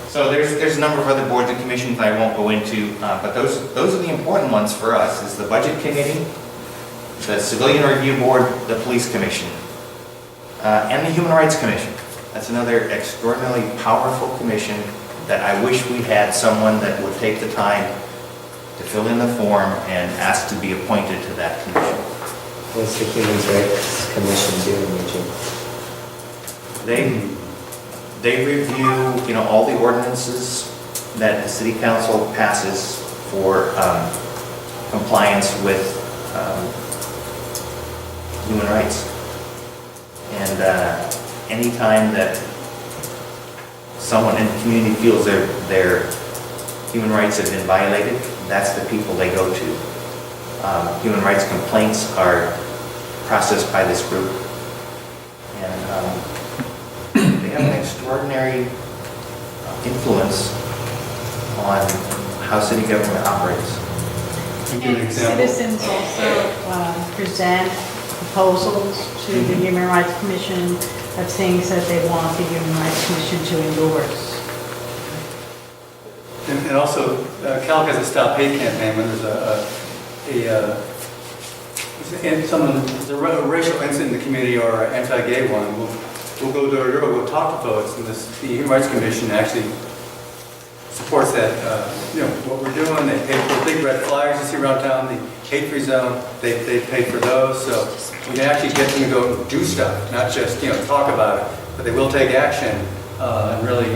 So there's a number of other boards and commissions I won't go into, but those are the important ones for us, is the Budget Committee, the Civilian Review Board, the Police Commission, and the Human Rights Commission. That's another extraordinarily powerful commission that I wish we had someone that would take the time to fill in the form and ask to be appointed to that commission. What's the Human Rights Commission doing, Eugene? They review, all the ordinances that the city council passes for compliance with human rights. And anytime that someone in the community feels their human rights have been violated, that's the people they go to. Human rights complaints are processed by this group. And they have an extraordinary influence on how city government operates. Give an And example. citizens also present proposals to the Human Rights Commission of things that they want the Human Rights Commission to endorse. And also, Cal has a Stop Hate campaign when there's there's a racial incident in the community or an anti-gay one. We'll go door to door, we'll talk to folks, and the Human Rights Commission actually supports that, what we're doing. They pay for big red flyers you see around town, the hate-free zone, they pay for those, so we can actually get them to go do stuff, not just, talk about it, but they will take action and really,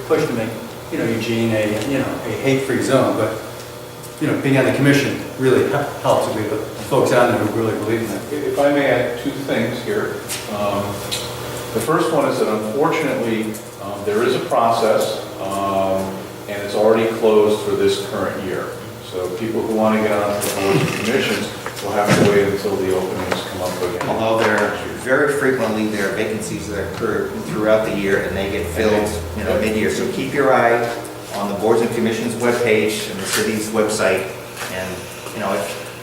push to make, Eugene a hate-free zone. But, being on the commission really helps. We have the folks on there who really believe in that. If I may add two things here. The first one is that unfortunately, there is a process, and it's already closed for this current year. So people who want to get on to the boards and commissions will have to wait until the openings come up again. Although very frequently there are vacancies that occur throughout the year and they get filled, mid-year. So keep your eye on the boards and commissions webpage and the city's website. And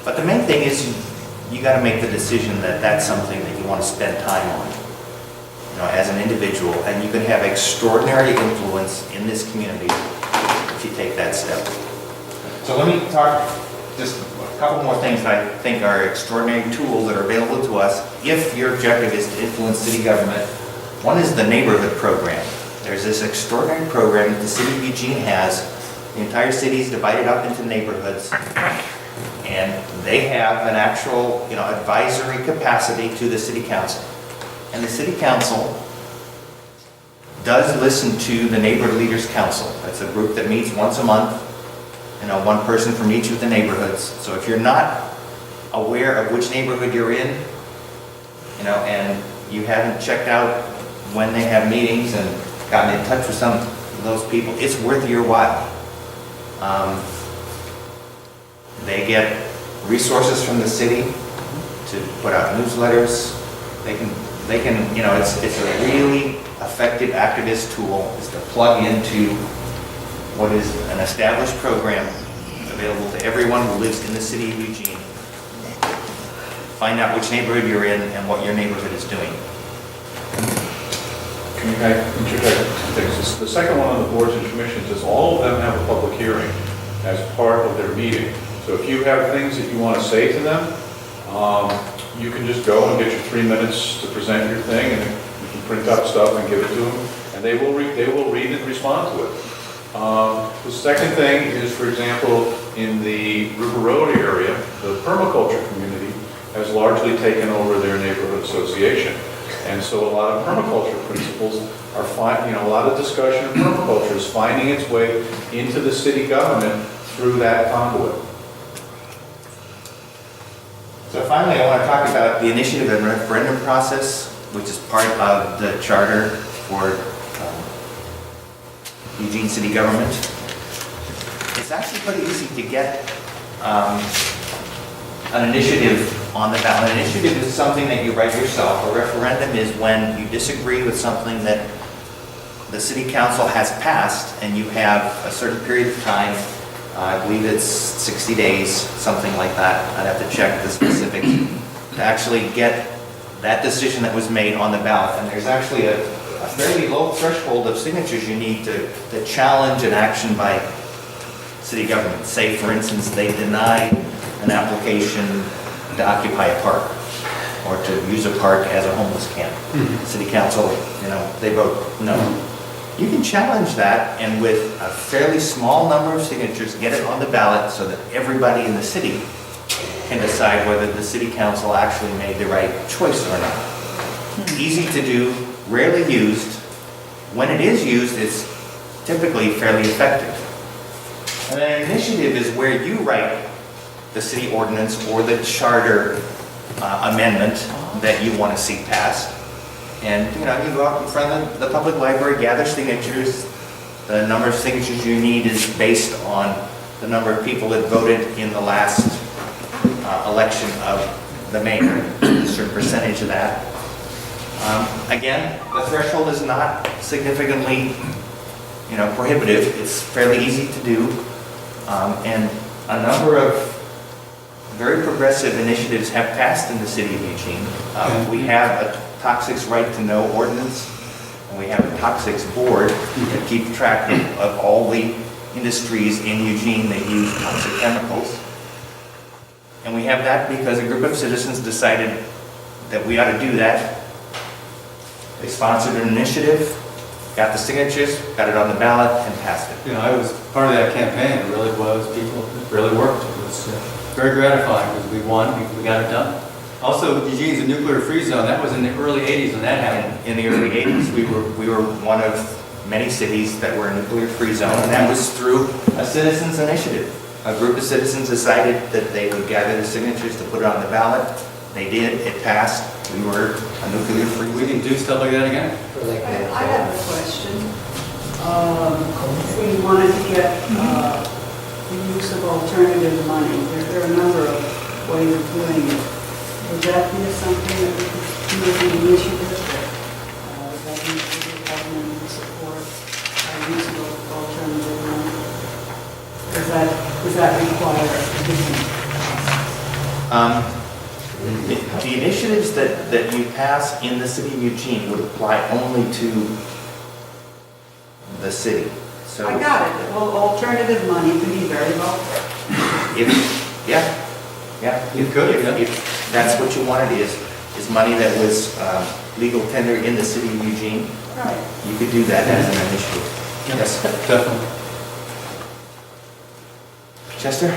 but the main thing is you got to make the decision that that's something that you want to spend time on, as an individual, and you can have extraordinary influence in this community if you take that step. So let me talk just a couple more things that I think are extraordinary tools that are available to us if your objective is to influence city government. One is the neighborhood program. There's this extraordinary program that the city of Eugene has. The entire city is divided up into neighborhoods, and they have an actual, advisory capacity to the city council. And the city council does listen to the Neighborhood Leaders Council. That's a group that meets once a month, one person from each of the neighborhoods. So if you're not aware of which neighborhood you're in, and you haven't checked out when they have meetings and gotten in touch with some of those people, it's worth your while. They get resources from the city to put out newsletters. They can, it's a really effective activist tool, is to plug into what is an established program available to everyone who lives in the city of Eugene. Find out which neighborhood you're in and what your neighborhood is doing. Can I interject some things? The second one on the boards and commissions is all of them have a public hearing as part of their meeting. So if you have things that you want to say to them, you can just go and get your 3 minutes to present your thing, and you can print up stuff and give it to them, and they will read and respond to it. The second thing is, for example, in the River Road area, the permaculture community has largely taken over their neighborhood association. And so a lot of permaculture principles are a lot of discussion of permaculture is finding its way into the city government through that conduit. So finally, I want to talk about the initiative and referendum process, which is part of the charter for Eugene City Government. It's actually pretty easy to get an initiative on the ballot. An initiative is something that you write yourself. A referendum is when you disagree with something that the city council has passed, and you have a certain period of time. I believe it's 60 days, something like that. I'd have to check the specifics to actually get that decision that was made on the ballot. And there's actually a fairly low threshold of signatures you need to challenge an action by city government. Say, for instance, they deny an application to occupy a park or to use a park as a homeless camp. City council, they vote no. You can challenge that, and with a fairly small number of signatures, get it on the ballot so that everybody in the city can decide whether the city council actually made the right choice or not. Easy to do, rarely used. When it is used, it's typically fairly effective. And an initiative is where you write the city ordinance or the charter amendment that you want to see passed. And you go out in front of the public library, gather signatures. The number of signatures you need is based on the number of people that voted in the last election of the mayor, a certain percentage of that. Again, the threshold is not significantly, prohibitive. It's fairly easy to do, and a number of very progressive initiatives have passed in the city of Eugene. We have a toxics right to know ordinance, and we have a toxics board that keeps track of all the industries in Eugene that use toxic chemicals. And we have that because a group of citizens decided that we ought to do that. They sponsored an initiative, got the signatures, got it on the ballot, and passed it. I was part of that campaign. It really was. People really worked. It was very gratifying because we won. We got it done. Also, Eugene's a nuclear-free zone. That was in the early 80s when that happened. In the early 80s, we were one of many cities that were a nuclear-free zone, and that was through a citizens' initiative. A group of citizens decided that they would gather the signatures to put it on the ballot. They did. It passed. We were a nuclear-free. We can do stuff like that again. I have a question. If we wanted to get the use of alternative money, there are a number of ways of doing it. Would that be something that we could make an initiative that government would support use of alternative money? Does that require a different process? The initiatives that you pass in the city of Eugene would apply only to the city. So I got it. Well, alternative money can be very helpful. Yeah, yeah. You could, If- yeah. If that's what you wanted is money that was legal tender in the city of Eugene, Right. you could do that as an initiative. Yes, Definitely. Chester?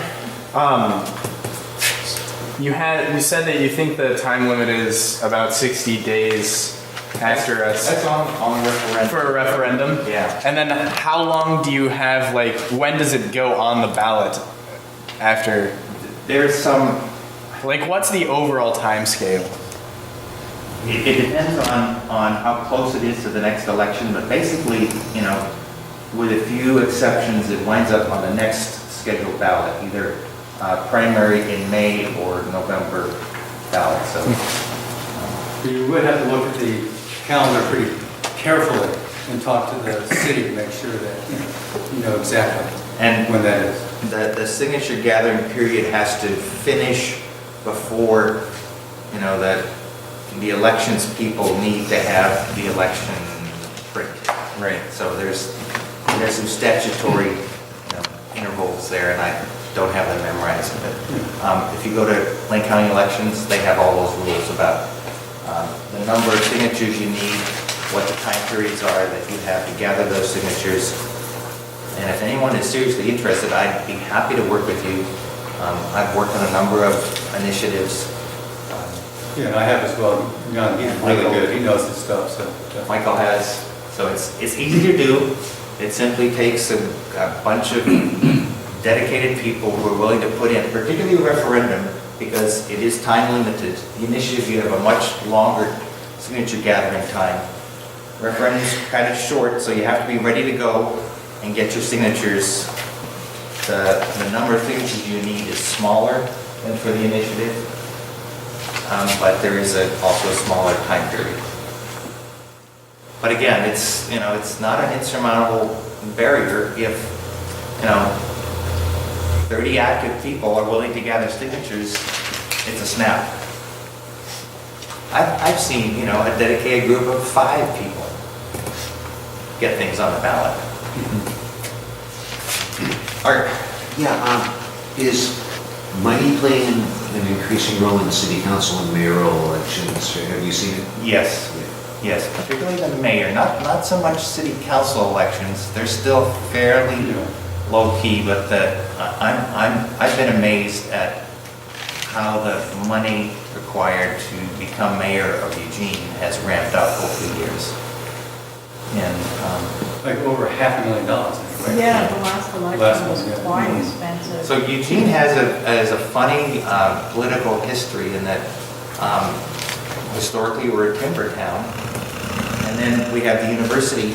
You said that you think the time limit is about 60 days after us That's on referendum. for a referendum. Yeah. And then how long do you have, like, when does it go on the ballot after? There's some, Like, what's the overall time scale? it depends on how close it is to the next election, but basically, you know, with a few exceptions, it winds up on the next scheduled ballot, either primary in May or November ballot, so. You would have to look at the calendar pretty carefully and talk to the city to make sure that, you know exactly And when that is. the signature gathering period has to finish before, you know, the elections people need to have the election print. Right. So there's some statutory, you know, intervals there, and I don't have them memorized, but if you go to Lake County elections, they have all those rules about the number of signatures you need, what the time periods are that you have to gather those signatures. And if anyone is seriously interested, I'd be happy to work with you. I've worked on a number of initiatives. Yeah, and I have as well. John, he's really good. He knows his stuff, so. definitely. Michael has, so it's easy to do. It simply takes a bunch of dedicated people who are willing to put in, particularly a referendum, because it is time limited. The initiative, you have a much longer signature gathering time. Referendum's kind of short, so you have to be ready to go and get your signatures. The number of signatures you need is smaller than for the initiative, but there is also a smaller time period. But again, it's not an insurmountable barrier if, 30 active people are willing to gather signatures, it's a snap. I've seen, a dedicated group of 5 people get things on the ballot. Art? Yeah, is money playing an increasing role in the city council and mayoral elections? Have you seen it? Yes. Yes, particularly the mayor, not so much city council elections, they're still fairly low key, but I've been amazed at how the money required to become mayor of Eugene has ramped up over the years. And, Like over $500,000, I think, right? Yeah, the last election Last was one, yeah. quite expensive. so Eugene has a funny political history in that historically we're a timber town, and then we have the university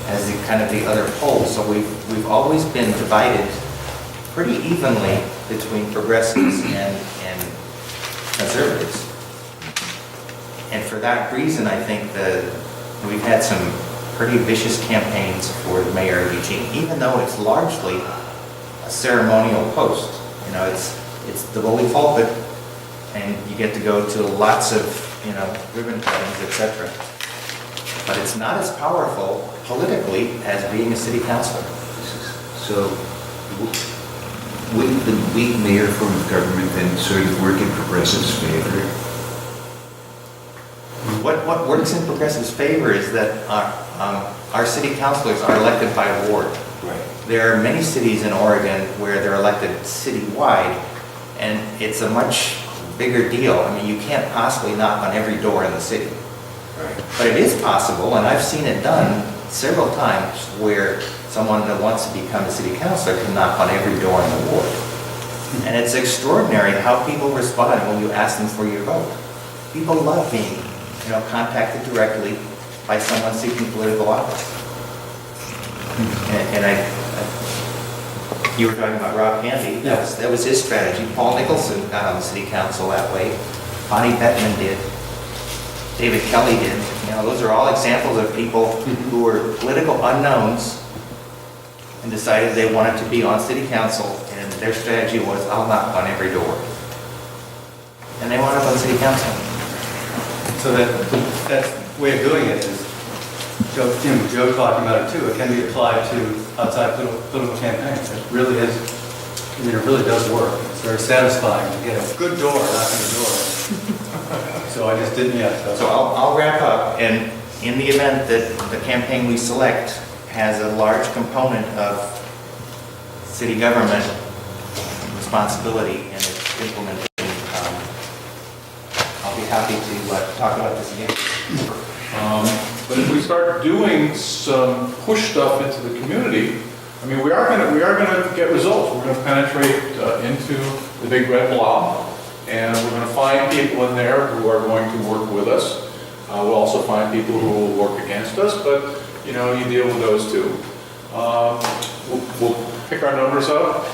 as the kind of the other pole. So we've always been divided pretty evenly between progressives and conservatives. And for that reason, I think that we've had some pretty vicious campaigns for the mayor of Eugene, even though it's largely a ceremonial post. It's the bully pulpit, and you get to go to lots of, ribbon cuttings, etc. But it's not as powerful politically as being a city councilor. So wouldn't the weak mayor form of government then sort of work in progressives' favor? What works in progressive's favor is that our city councilors are elected by ward. Right. There are many cities in Oregon where they're elected citywide, and it's a much bigger deal. I mean, you can't possibly knock on every door in the city. Right. But it is possible, and I've seen it done several times, where someone that wants to become a city councilor can knock on every door in the ward. And it's extraordinary how people respond when you ask them for your vote. People love being, contacted directly by someone seeking political office. And you were talking about Rob Candy. That was his strategy. Paul Nicholson got on the city council that way. Bonnie Bettman did. David Kelly did. Those are all examples of people who were political unknowns and decided they wanted to be on city council, and their strategy was, I'll knock on every door. And they wound up on city council. So that way of doing it is, Joe talking about it too, it can be applied to outside political campaigns. It really is I mean, it really does work. It's very satisfying to get a good door, knock on the door. So I just didn't yet. So I'll wrap up, and in the event that the campaign we select has a large component of city government responsibility in its implementation, I'll be happy to talk about this again. But if we start doing some push stuff into the community, I mean, we are gonna get results. We're gonna penetrate into the big red blob, and we're gonna find people in there who are going to work with us. We'll also find people who will work against us, but you know, you deal with those too. We'll pick our numbers up.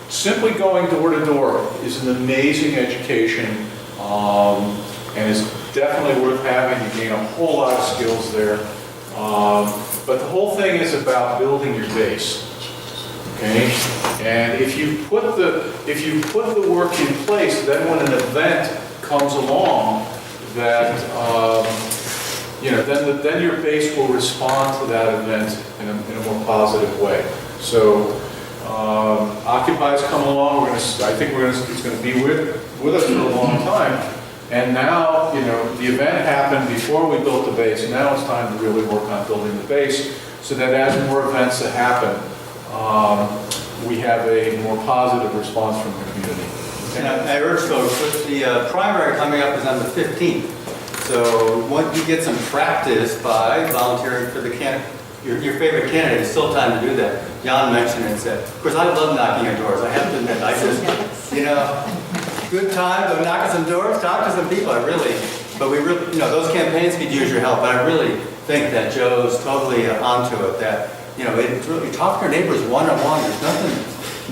Simply going door to door is an amazing education, and is definitely worth having. You gain a whole lot of skills there. But the whole thing is about building your base. Okay? And if you put the work in place, then when an event comes along, that you know, then your base will respond to that event in a more positive way. So Occupy's come along. I think it's going to be with us for a long time. And now, you know, the event happened before we built the base. Now it's time to really work on building the base, so that as more events that happen, we have a more positive response from the community. And I urge folks, with the primary coming up is on the 15th. So once you get some practice by volunteering for the your favorite candidate, it's still time to do that. Jan mentioned it and said, of course, I love knocking on doors. I have to admit, I just, you know, good time, go knock on some doors, talk to some people. But we really, you know, those campaigns could use your help. But I really think that Joe's totally onto it. That, you know, it's really, talk to your neighbors one-on-one. There's nothing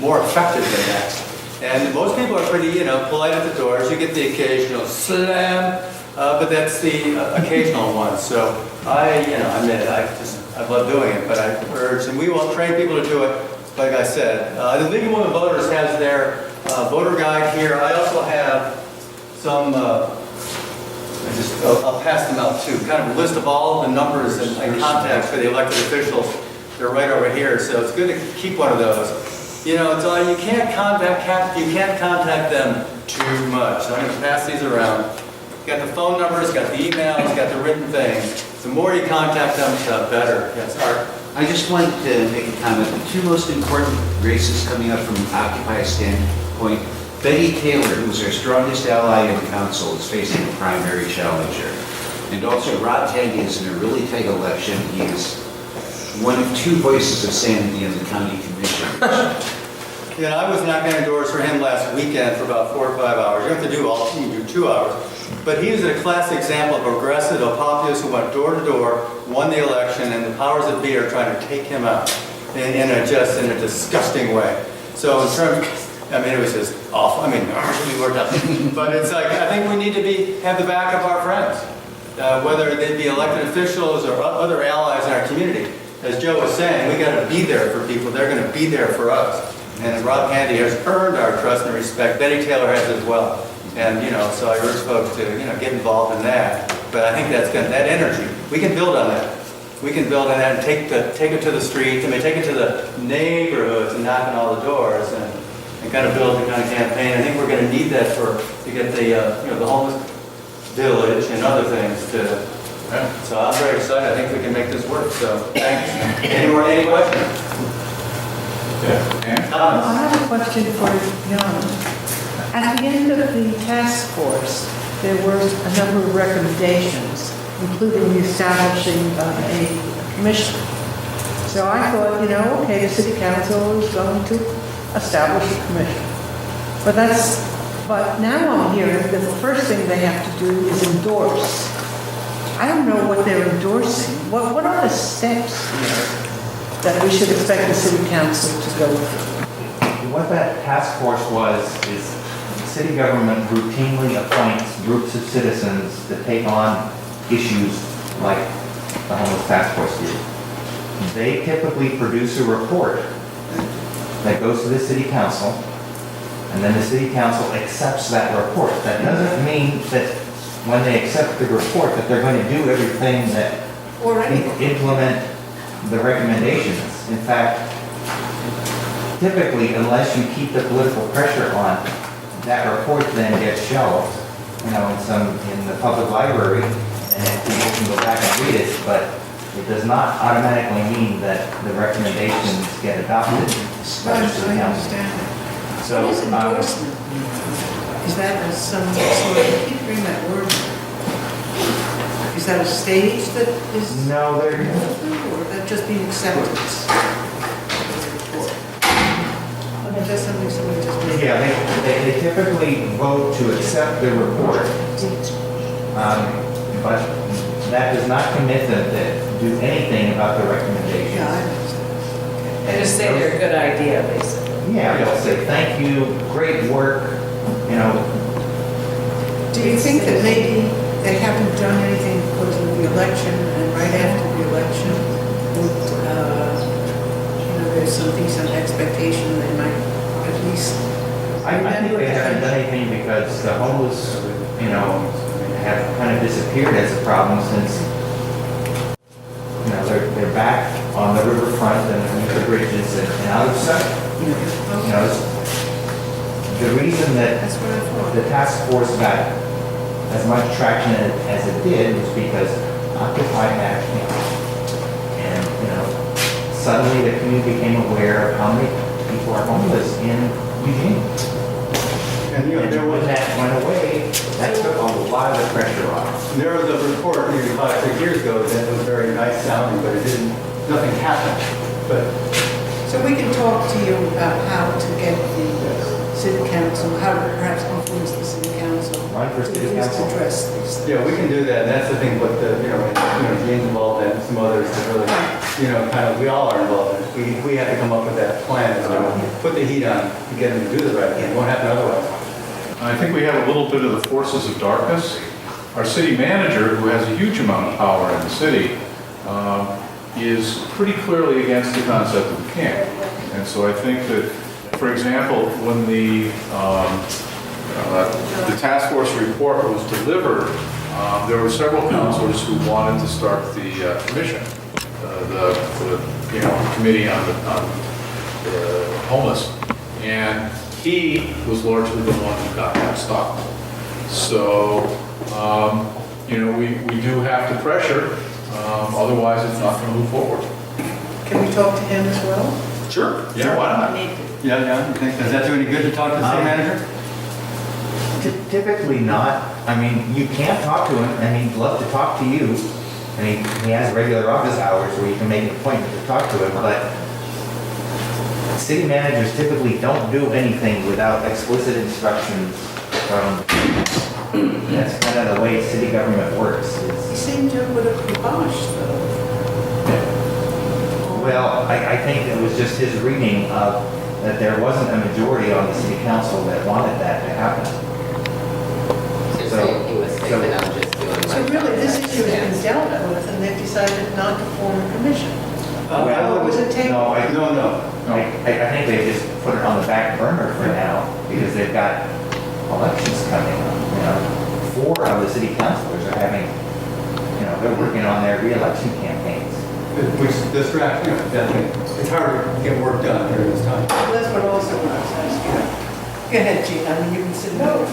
more effective than that. And most people are pretty, you know, polite at the doors. You get the occasional slam, but that's the occasional one. So I admit it. I love doing it, but I urge, and we will train people to do it. Like I said, the League of Women Voters has their voter guide here. I also have some, I'll pass them out too, kind of a list of all the numbers and contacts for the elected officials. They're right over here, so it's good to keep one of those. You know, you can't contact them too much. So I'm going to pass these around. Got the phone numbers, got the emails, got the written things. The more you contact them, the better. Yes, Art. I just wanted to make a comment. The two most important races coming up from Occupy standpoint, Betty Taylor, who's our strongest ally in the council, is facing a primary challenger. And also Rob Tandy is in a really tight election. He is one of two voices of sanity in the county commission. Yeah, I was knocking on doors for him last weekend for about 4 or 5 hours. You have to do 2 hours. But he is a classic example of a progressive, a populist who went door to door, won the election, and the powers that be are trying to take him out in a disgusting way. So in terms, I mean, it was just awful. I mean, we worked out. But it's like, I think we need to have the back of our friends, whether they be elected officials or other allies in our community. As Joe was saying, we got to be there for people. They're going to be there for us. And Rob Handy has earned our trust and respect. Betty Taylor has as well. And, you know, so I urge folks to, you know, get involved in that. But I think that energy, we can build on that. We can build on that and take it to the streets, I mean, take it to the neighborhoods and knock on all the doors and kind of build the kind of campaign. I think we're going to need that to get the, you know, the homeless village and other things to, so I'm very excited. I think we can make this work. So thanks. Any questions? Yeah. I have a question for Jan. At the end of the task force, there were a number of recommendations, including establishing a commission. So I thought, you know, okay, the city council is going to establish a commission. But now I'm hearing that the first thing they have to do is endorse. I don't know what they're endorsing. What are the steps here that we should expect the city council to go through? What that task force is city government routinely appoints groups of citizens to take on issues like the homeless task force did. They typically produce a report that goes to the city council, and then the city council accepts that report. That doesn't mean that when they accept the report that they're going to do everything that implement the recommendations. In fact, typically, unless you keep the political pressure on, that report then gets shelved, in the public library, and people can go back and read it, but it does not automatically mean that the recommendations get adopted by the city I council. understand. So, What is endorsement? Is that some sort of, I keep hearing that word. Is that a stage that is? no, they're, Or that just being acceptance? Or just something somebody just made? yeah, they typically vote to accept the report. But that does not commit them to do anything about the recommendations. Yeah, I understand. They just say they're a good idea, basically. Yeah, they'll say, thank you, great work, Do you think that maybe they haven't done anything because of the election and right after the election, there's some decent expectation they might at least I think they haven't done anything because the homeless, have kind of disappeared as a problem since, they're back on the riverfront and underneath the bridges and out of sight. The reason that That's what I thought. the task force got as much traction as it did was because Occupy had a camp. And, suddenly the community became aware of how many people are homeless in Eugene. And When that went away, that took a lot of the pressure off. there was a report maybe 5 or 6 years ago that was very nice sounding, but nothing happened. But So we can talk to you about how to get the city council, how to perhaps influence the city council. Run for city to at least council. address these things. yeah, we can do that, and that's the thing. But Jane's involved in it, some others that really, we all are involved in it. We have to come up with that plan, put the heat on, to get them to do the right thing. It won't happen otherwise. I think we have a little bit of the forces of darkness. Our city manager, who has a huge amount of power in the city, is pretty clearly against the concept of the camp. And so I think that, for example, when the task force report was delivered, there were several councilors who wanted to start the commission, the committee on the homeless. And he was largely the one who got that stopped. So, we do have to pressure, otherwise it's not going to move forward. Can we talk to him as well? Sure. Yeah, why not? Yeah, you think, does that do any good to talk to the city manager? Typically not. I mean, you can't talk to him, and he'd love to talk to you. I mean, he has regular office hours where you can make an appointment to talk to him, but city managers typically don't do anything without explicit instructions from, that's kind of the way city government works. He seemed to put a kibosh, though. Well, I think it was just his reading of that there wasn't a majority on the city council that wanted that to happen. So he was thinking I'm just doing my So really, this job. issue has been dealt with, and they've decided not to form a commission. Well, Or was it taken? No, No. I think they just put it on the back burner for now because they've got elections coming up. 4 of the city councilors are having, they're working on their re-election campaigns. Which distracts, definitely. It's hard to get work done during this time. Well, that's what also what I was asking. Go ahead, Gene, I mean, you can sit down.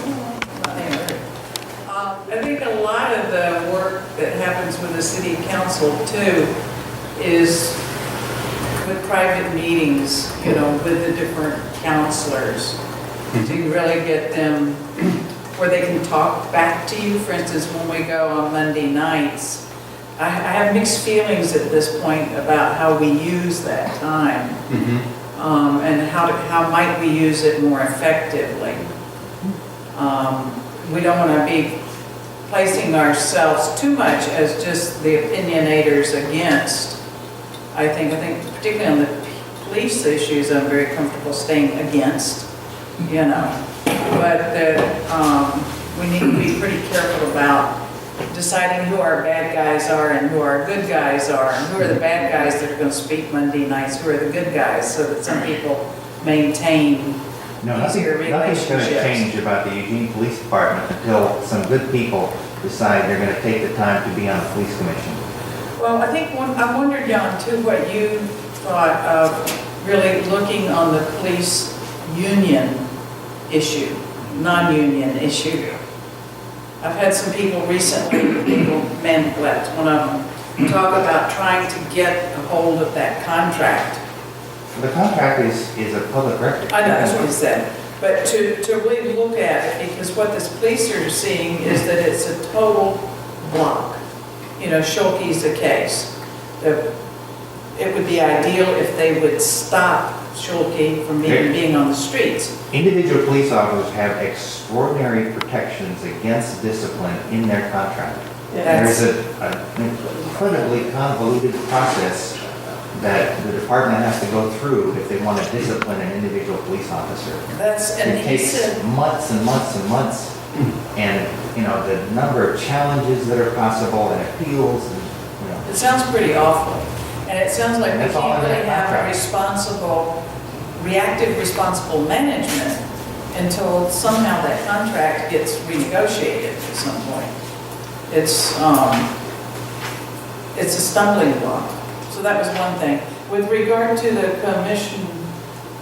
I think a lot of the work that happens with the city council too is with private meetings, with the different counselors. To really get them where they can talk back to you. For instance, when we go on Monday nights, I have mixed feelings at this point about how we use that time. And how might we use it more effectively. We don't want to be placing ourselves too much as just the opinionators against. I think particularly on the police issues, I'm very comfortable staying against, But that we need to be pretty careful about deciding who our bad guys are and who our good guys are, and who are the bad guys that are going to speak Monday nights, who are the good guys, so that some people maintain No, easier nothing's going to relationships. change about the Eugene Police Department until some good people decide they're going to take the time to be on the police commission. Well, I wondered, Jan, too, what you thought of really looking on the police union issue, non-union issue. I've had some people recently, men, that's one of them, talk about trying to get a hold of that contract. The contract is a public record. I know, that's what he said. But to really look at it, because what the police are seeing is that it's a total block. You know, Schulke's the case. It would be ideal if they would stop Schulke from being on the streets. Individual police officers have extraordinary protections against discipline in their contract. There's an incredibly convoluted process that the department has to go through if they want to discipline an individual police officer. And it takes months and months and months, and the number of challenges that are possible and appeals, and it sounds pretty awful, and it sounds like we That's all can't in really that have contract. reactive responsible management until somehow that contract gets renegotiated at some point. It's a stumbling block. So that was one thing. With regard to the commission,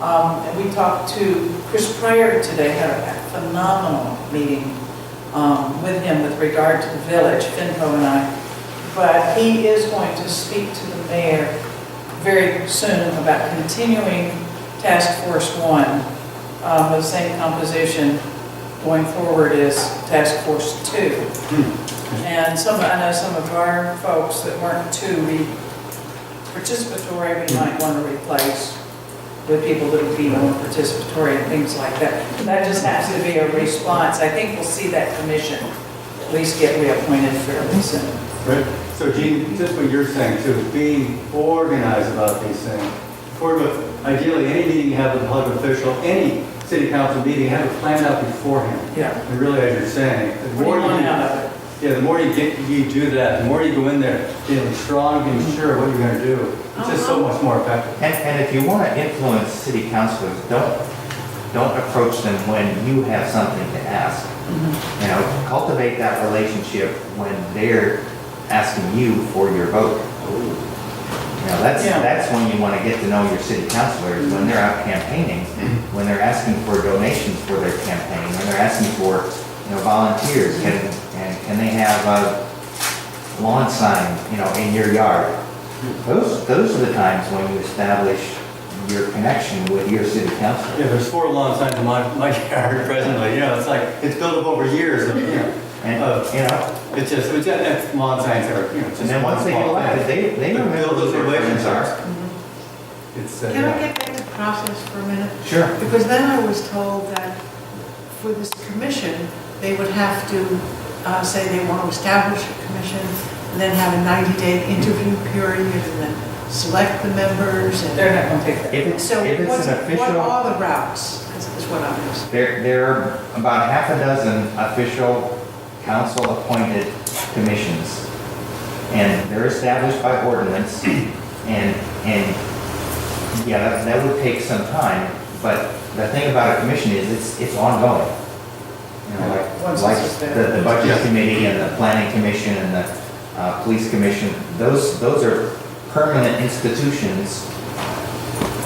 and we talked to Chris Pryor today, had a phenomenal meeting with him with regard to the village, Finco and I. But he is going to speak to the mayor very soon about continuing Task Force 1 with the same composition going forward as Task Force 2. And I know some of our folks that weren't too participatory, we might want to replace with people that would be more participatory and things like that. That just has to be a response. I think we'll see that commission at least get reappointed fairly soon. Right. So Gene, just what you're saying too, being organized about these things. Ideally, any meeting you have with a public official, any city council meeting, have it planned out beforehand. Yeah. And really, as you're saying, the more you want out of it? Yeah, the more you do that, the more you go in there feeling strong, being sure what you're going to do. It's just so much more effective. And if you want to influence city councilors, don't approach them when you have something to ask. Cultivate that relationship when they're asking you for your vote. That's when you want to get to know your city councilors, when they're out campaigning, when they're asking for donations for their campaign, when they're asking for volunteers, can they have a lawn sign, in your yard? Those are the times when you establish your connection with your city council. Yeah, there's 4 lawn signs in my yard presently. It's like it's built up over years of it's just lawn signs are just and then once they get elected, they remember those who their friends are. Can I get back to process for a minute? Sure. Because then I was told that for this commission, they would have to say they want to establish a commission, and then have a 90-day interview period, and then select the members. And they're not going to take that. If it's an official, what are the routes? Is what I'm asking. There are about half a dozen official council-appointed commissions, and they're established by ordinance, and that would take some time, but the thing about a commission is it's ongoing. Like the budget committee and the planning commission and the police commission, those are permanent institutions,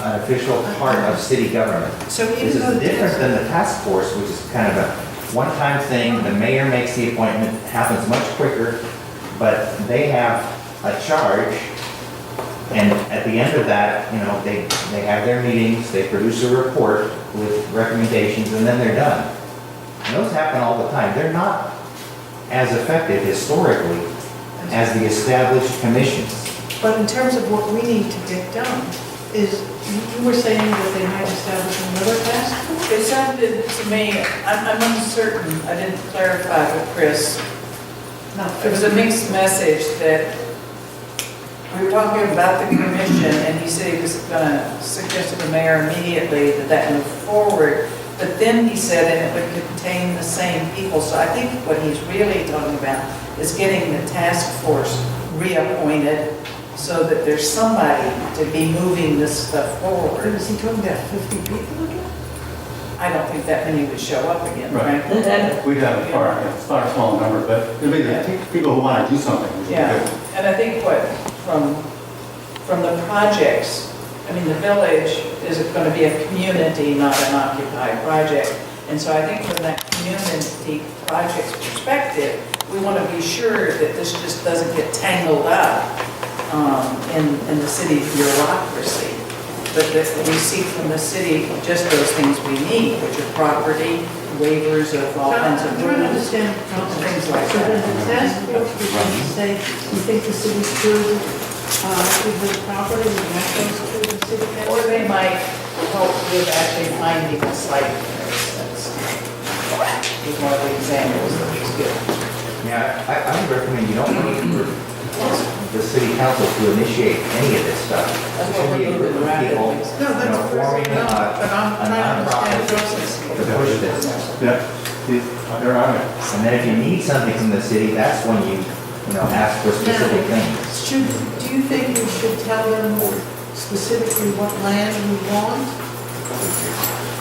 an official part of city government. So this is different than the task force, which is kind of a one-time thing. The mayor makes the appointment, it happens much quicker, but they have a charge, and at the end of that, they have their meetings, they produce a report with recommendations, and then they're done. And those happen all the time. They're not as effective historically as the established commissions. But in terms of what we need to get done, you were saying that they might establish another task force? It sounded to me, I'm uncertain, I didn't clarify with Chris. It was a mixed message that we were talking about the commission, and he said he was going to suggest to the mayor immediately that move forward. But then he said, and it would contain the same people. So I think what he's really talking about is getting the task force reappointed so that there's somebody to be moving this stuff forward. Is he talking about 50 people again? I don't think that many would show up again, Right. frankly. We'd have a far smaller number, but there'll be the people who want to do something. Yeah, and I think from the projects I mean, the village is going to be a community, not an occupied project. And so I think from that community project's perspective, we want to be sure that this just doesn't get tangled up in the city bureaucracy. But that we seek from the city just those things we need, which are property, waivers of all kinds of I'm trying to rules, understand. things like So then that. the task force would then say, you think the city should give the property, would that goes to the city council? Or they might help with actually finding a site, for instance. Is one of the examples that was given. Yeah, I would recommend you don't wait for the city council to initiate any of this stuff. That's It what should be a we're group moving of around. people, No, that's forming no, but I'm a trying to understand nonprofit the process. to push this. Yeah, they're on it. And then if you need something from the city, that's when you ask for specific things. Do you think we should tell them specifically what land we want?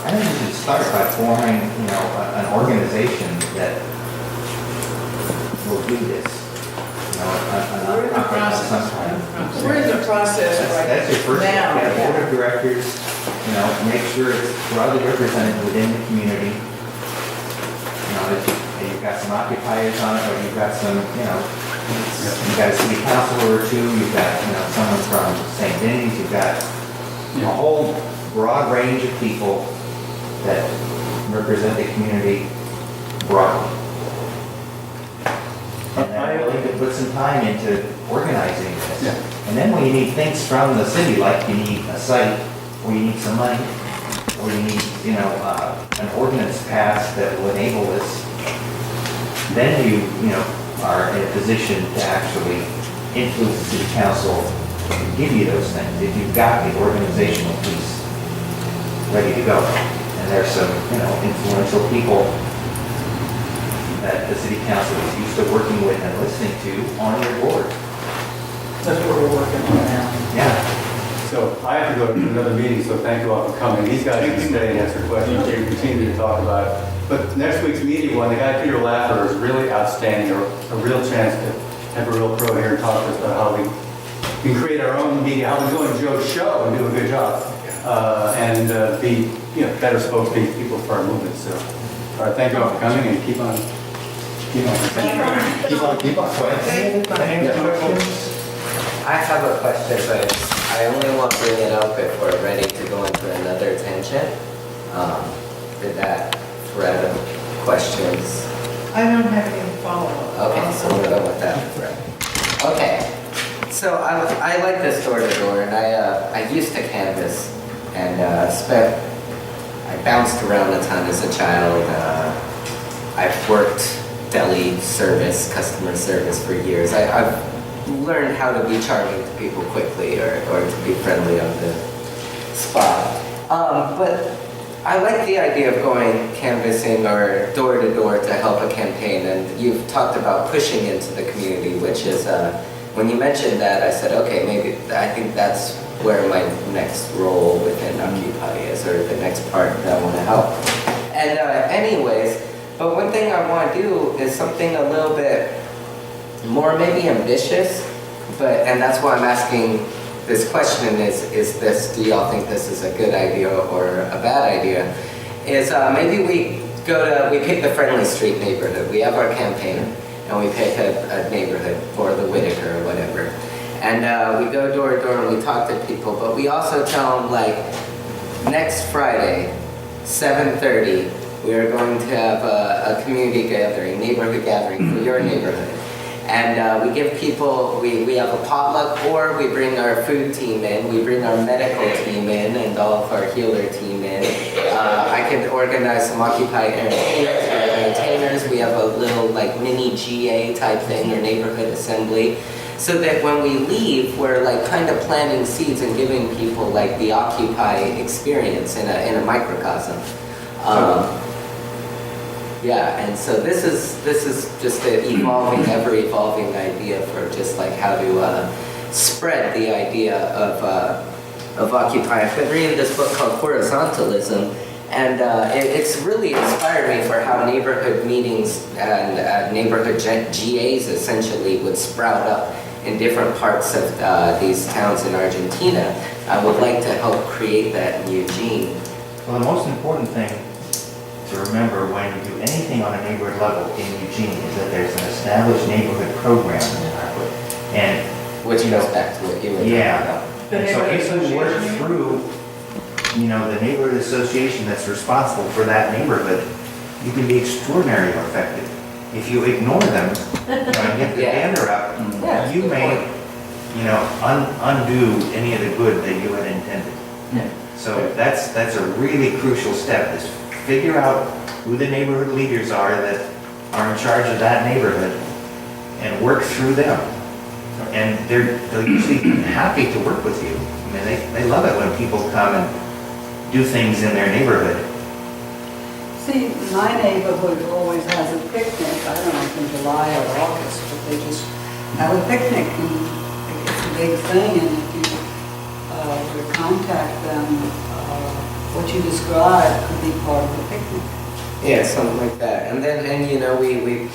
I think you should start by forming, an organization that will do this. We're in the process. We're in the process right That's your first step. now. Get a board of directors, make sure it's broadly represented within the community. That you've got some occupiers on it, or you've got some, you've got a city councilor or two, you've got, someone from St. Denis, you've got a whole broad range of people that represent the community broadly. And they're willing to put some time into organizing this. Yeah. And then when you need things from the city, like you need a site, or you need some money, or you need, an ordinance passed that will enable this, then you are in a position to actually influence the city council to give you those things, if you've got the organizational piece ready to go. And there's some, influential people that the city council is used to working with and listening to on your board. That's what we're working on now. Yeah. So I have to go to another meeting, so thank you all for coming. These guys can stay and answer questions, you can continue to talk about it. But next week's meeting one, the guy Peter Laffer is really outstanding, a real chance to have a real pro here and talk to us about how we can create our own media, how we go on Joe's show and do a good job. And be better spokespeople for our movement. So, all right, thank you all for coming and keep on. I have a question, but I only want to bring it up if we're ready to go into another tangent. Did that thread of questions? I don't have any follow-up. Okay, so we'll go with that thread. Okay, so I like this door-to-door, and I used to canvass, and I bounced around a ton as a child. I've worked deli service, customer service for years. I've learned how to be charming to people quickly or to be friendly on the spot. But I like the idea of going canvassing or door to door to help a campaign, and you've talked about pushing into the community, which is, when you mentioned that, I said, okay, maybe I think that's where my next role within Occupy is, or the next part that I want to help. And anyways, but one thing I want to do is something a little bit more maybe ambitious, and that's why I'm asking this question is this, do y'all think this is a good idea or a bad idea? Is maybe we pick the Friendly Street neighborhood. We have our campaign, and we pick a neighborhood, or the Whitaker or whatever. And we go door to door and we talk to people, but we also tell them, like, next Friday, 7:30, we are going to have a community gathering, neighborhood gathering for your neighborhood. And we give people, we have a potluck, or we bring our food team in, we bring our medical team in, and all of our healer team in. I can organize some Occupy entertainers. We have a little like mini GA type thing, or neighborhood assembly. So that when we leave, we're like kind of planting seeds and giving people like the Occupy experience in a microcosm. Yeah, and so this is just an evolving, ever-evolving idea for just like how to spread the idea of Occupy. I've been reading this book called Horizontalism, and it's really inspired me for how neighborhood meetings and neighborhood GAs essentially would sprout up in different parts of these towns in Argentina. I would like to help create that in Eugene. Well, the most important thing to remember when you do anything on a neighborhood level in Eugene is that there's an established neighborhood program in the neighborhood. And Which goes back to what you were talking about. And so if you work through, the neighborhood association that's responsible for that neighborhood, you can be extraordinarily effective. If you ignore them, and get the banner up, you may, undo any of the good that you had intended. So that's a really crucial step, is figure out who the neighborhood leaders are that are in charge of that neighborhood and work through them. And they'll usually be happy to work with you. I mean, they love it when people come and do things in their neighborhood. See, my neighborhood always has a picnic, I don't know if in July or August, but they just have a picnic and it's a big thing, and if you would contact them, what you described could be part of the picnic. Yeah, something like that. And then, we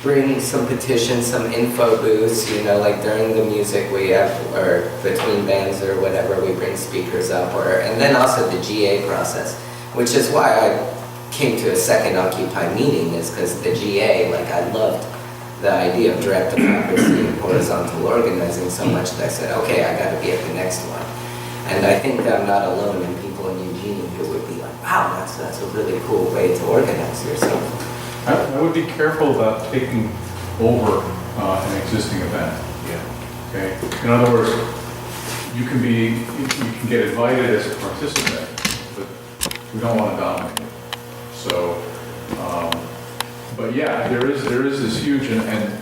bring some petitions, some info booths, like during the music we have, or between bands or whatever, we bring speakers up, and then also the GA process, which is why I came to a second Occupy meeting, is because the GA, I loved the idea of direct democracy and horizontal organizing so much that I said, okay, I got to be at the next one. And I think I'm not alone in people in Eugene who would be like, wow, that's a really cool way to organize yourself. I would be careful about taking over an existing event. Okay. In other words, you can get invited as a participant, but we don't want to dominate it. So, but yeah, there is this huge, and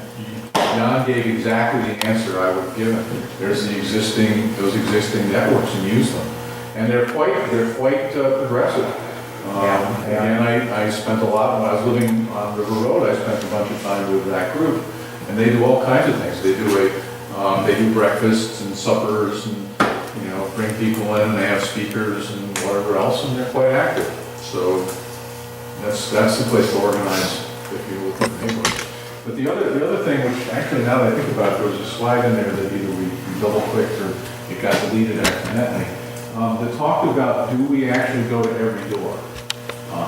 Jan gave exactly the answer I would have given. There's those existing networks, and use them, and they're quite progressive. And I spent a lot, when I was living on River Road, I spent a bunch of time with that group, and they do all kinds of things. They do breakfasts and suppers, and bring people in, and they have speakers and whatever else, and they're quite active. So that's the place to organize if you look at the neighborhood. But the other thing, which actually now that I think about it, there was a slide in there that either we double clicked or it got deleted accidentally. That talked about, do we actually go to every door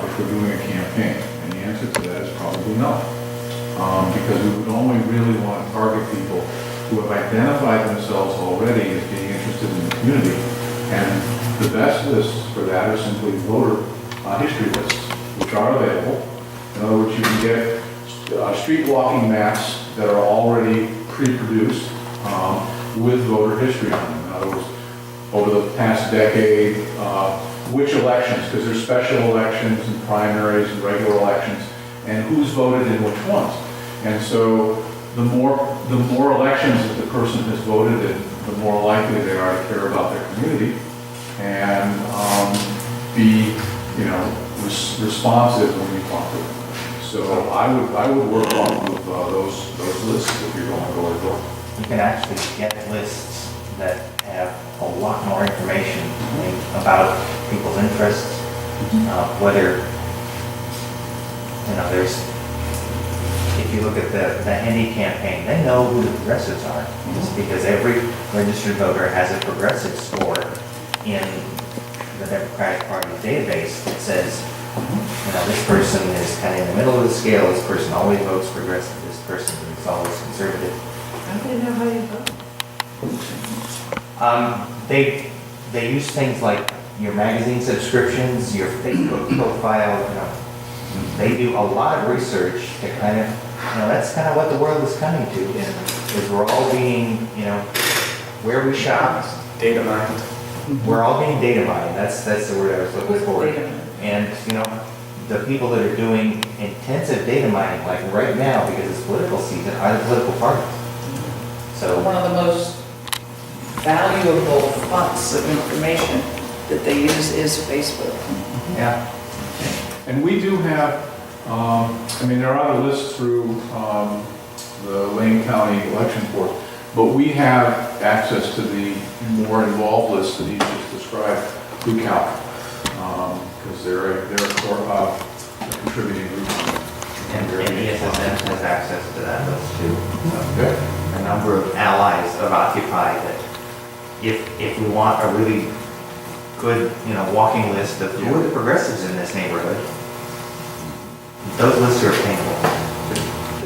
if we're doing a campaign? And the answer to that is probably no. Because we would only really want to target people who have identified themselves already as being interested in the community. And the best lists for that are simply voter history lists, which are available. In other words, you can get street walking maps that are already pre-produced with voter history on them. In other words, over the past decade, which elections, because there's special elections and primaries and regular elections, and who's voted in which ones. And so the more elections that the person has voted in, the more likely they are to care about their community and be, responsive when we talk to them. So I would work on with those lists if you're going door to door. You can actually get lists that have a lot more information about people's interests, whether, there's, if you look at the Henny campaign, they know who the progressives are. It's because every registered voter has a progressive score in the Democratic Party database that says, this person is kind of in the middle of the scale, this person always votes progressive, this person is always conservative. How do they know how you vote? They use things like your magazine subscriptions, your Facebook profile, they do a lot of research to kind of, that's kind of what the world is coming to, is we're all being, where we shop. Data mined. We're all being data mined, that's the word I was looking for. And, the people that are doing intensive data mining, like right now, because it's political season, are the political parties. So One of the most valuable fonts of information that they use is Facebook. yeah. And we do have, there are other lists through the Lane County Election Board, but we have access to the more involved lists that he just described through Cal, because they're a contributing group. And ESSN has access to that list too. Okay. A number of allies of Occupy that if we want a really good, walking list of who are the progressives in this neighborhood, those lists are attainable.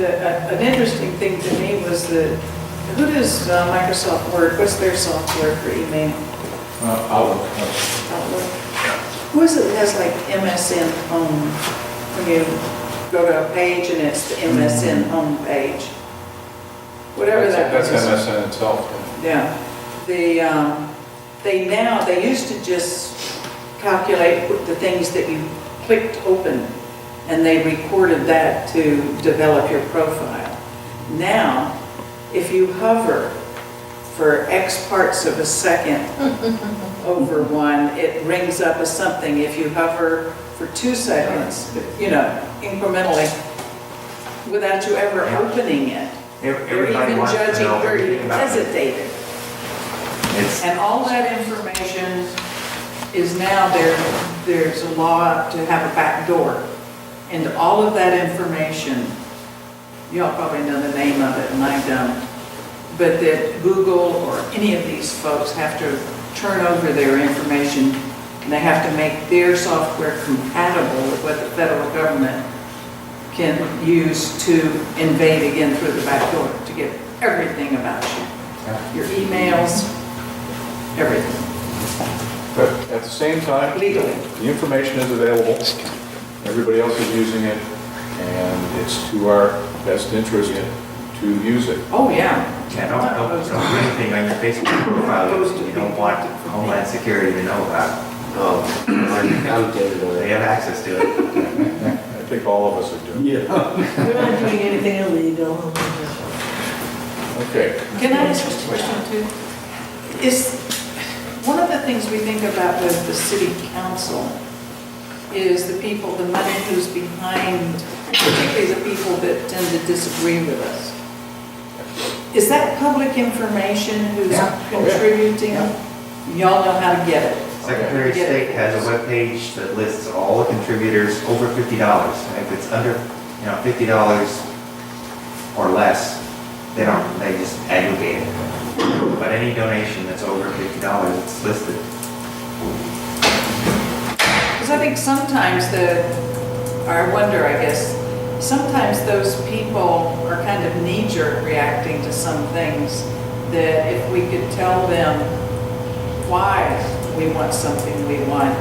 An interesting thing to me was that, who does Microsoft Word, what's their software for email? Outlook. Outlook. Who is it that has like MSN home? When you go to a page and it's the MSN home page. Whatever that That's is. MSN itself. Yeah. They used to just calculate the things that you clicked open and they recorded that to develop your profile. Now, if you hover for X parts of a second over one, it rings up as something. If you hover for 2 seconds, incrementally, without you ever opening it, they're Everybody even wants to judging know where you everything about it. hesitated. It's, And all that information is now there's a law to have a back door. And all of that information, y'all probably know the name of it and I don't, but that Google or any of these folks have to turn over their information and they have to make their software compatible with what the federal government can use to invade again through the back door to get everything about you. Your emails, everything. But at the same time, Legally. the information is available. Everybody else is using it, and it's to our best interest to use it. Oh, yeah. don't do anything on your Facebook profile you don't want Homeland Security to know about. Oh, I'm David. They have access to it. I think all of us are doing it. We're not doing anything illegal. Okay. Can I ask a question too? Is, one of the things we think about with the city council is the people, the money who's behind, particularly the people that tend to disagree with us. Is that public information who's contributing? Y'all know how to get it. Secretary of State has a webpage that lists all the contributors over $50. And if it's under, $50 or less, they just aggregate it. But any donation that's over $50, it's listed. Because I think sometimes I wonder, I guess, sometimes those people are kind of knee-jerk reacting to some things that if we could tell them why we want something we want.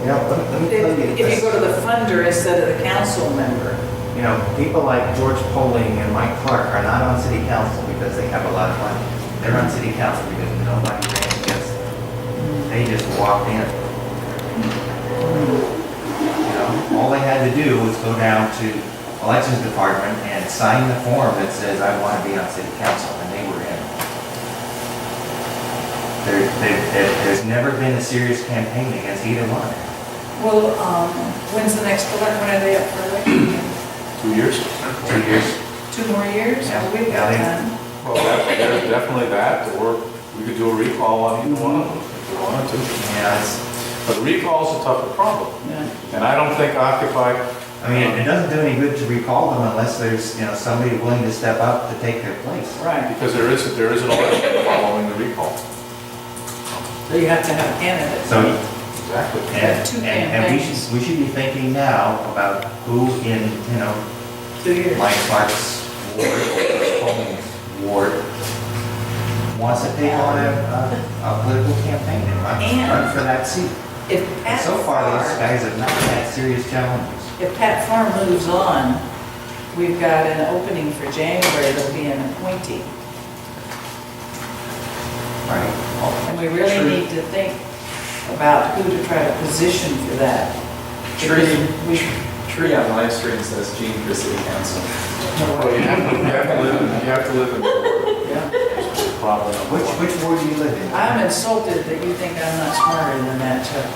Let me tell you If you go to the funder instead of the council member. People like George Poling and Mike Clark are not on city council because they have a lot of money. They're on city council because nobody ran against them. They just walked in. All they had to do was go down to elections department and sign the form that says, I want to be on city council, and they were in. There's never been a serious campaign against either one. Well, when's the next election? When are they up for election? 2 years? 2 years. 2 more years? Yeah. Well, we've got time. Well, there's definitely that, or we could do a recall on either one of them if we wanted to. Yeah, But recall is a tougher problem. Yeah. And I don't think Occupy, it doesn't do any good to recall them unless there's, somebody willing to step up to take their place. Right. because there is an election following the recall. So you have to have a candidate. So, Exactly. Two and campaigns. we should be thinking now about who in, 2 years. Mike Clark's ward or Coleman's ward wants to take on a political campaign and run for that seat. If And Pat so far, those Farr, guys have not had serious challenges. if Pat Farr moves on, we've got an opening for January, there'll be an appointee. Right. And we really need to think about who to try to position for that. Tree on live stream says Gene for city council. Well, you have to live in the ward. Yeah. Problem number one. Which ward do you live in? I'm insulted that you think I'm not smarter than that, Chuck.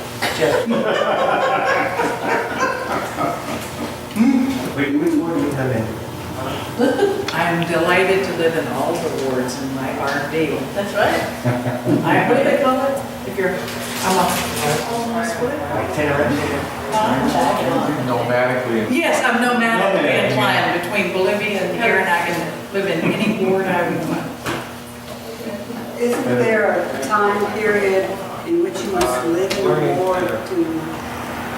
Which ward do you live in? I'm delighted to live in all the wards in my RV. That's right. What do they call it? If you're, I'm Itinerant? Nomadically. Yes, I'm nomadically Isn't there a time period in which you must live in the ward to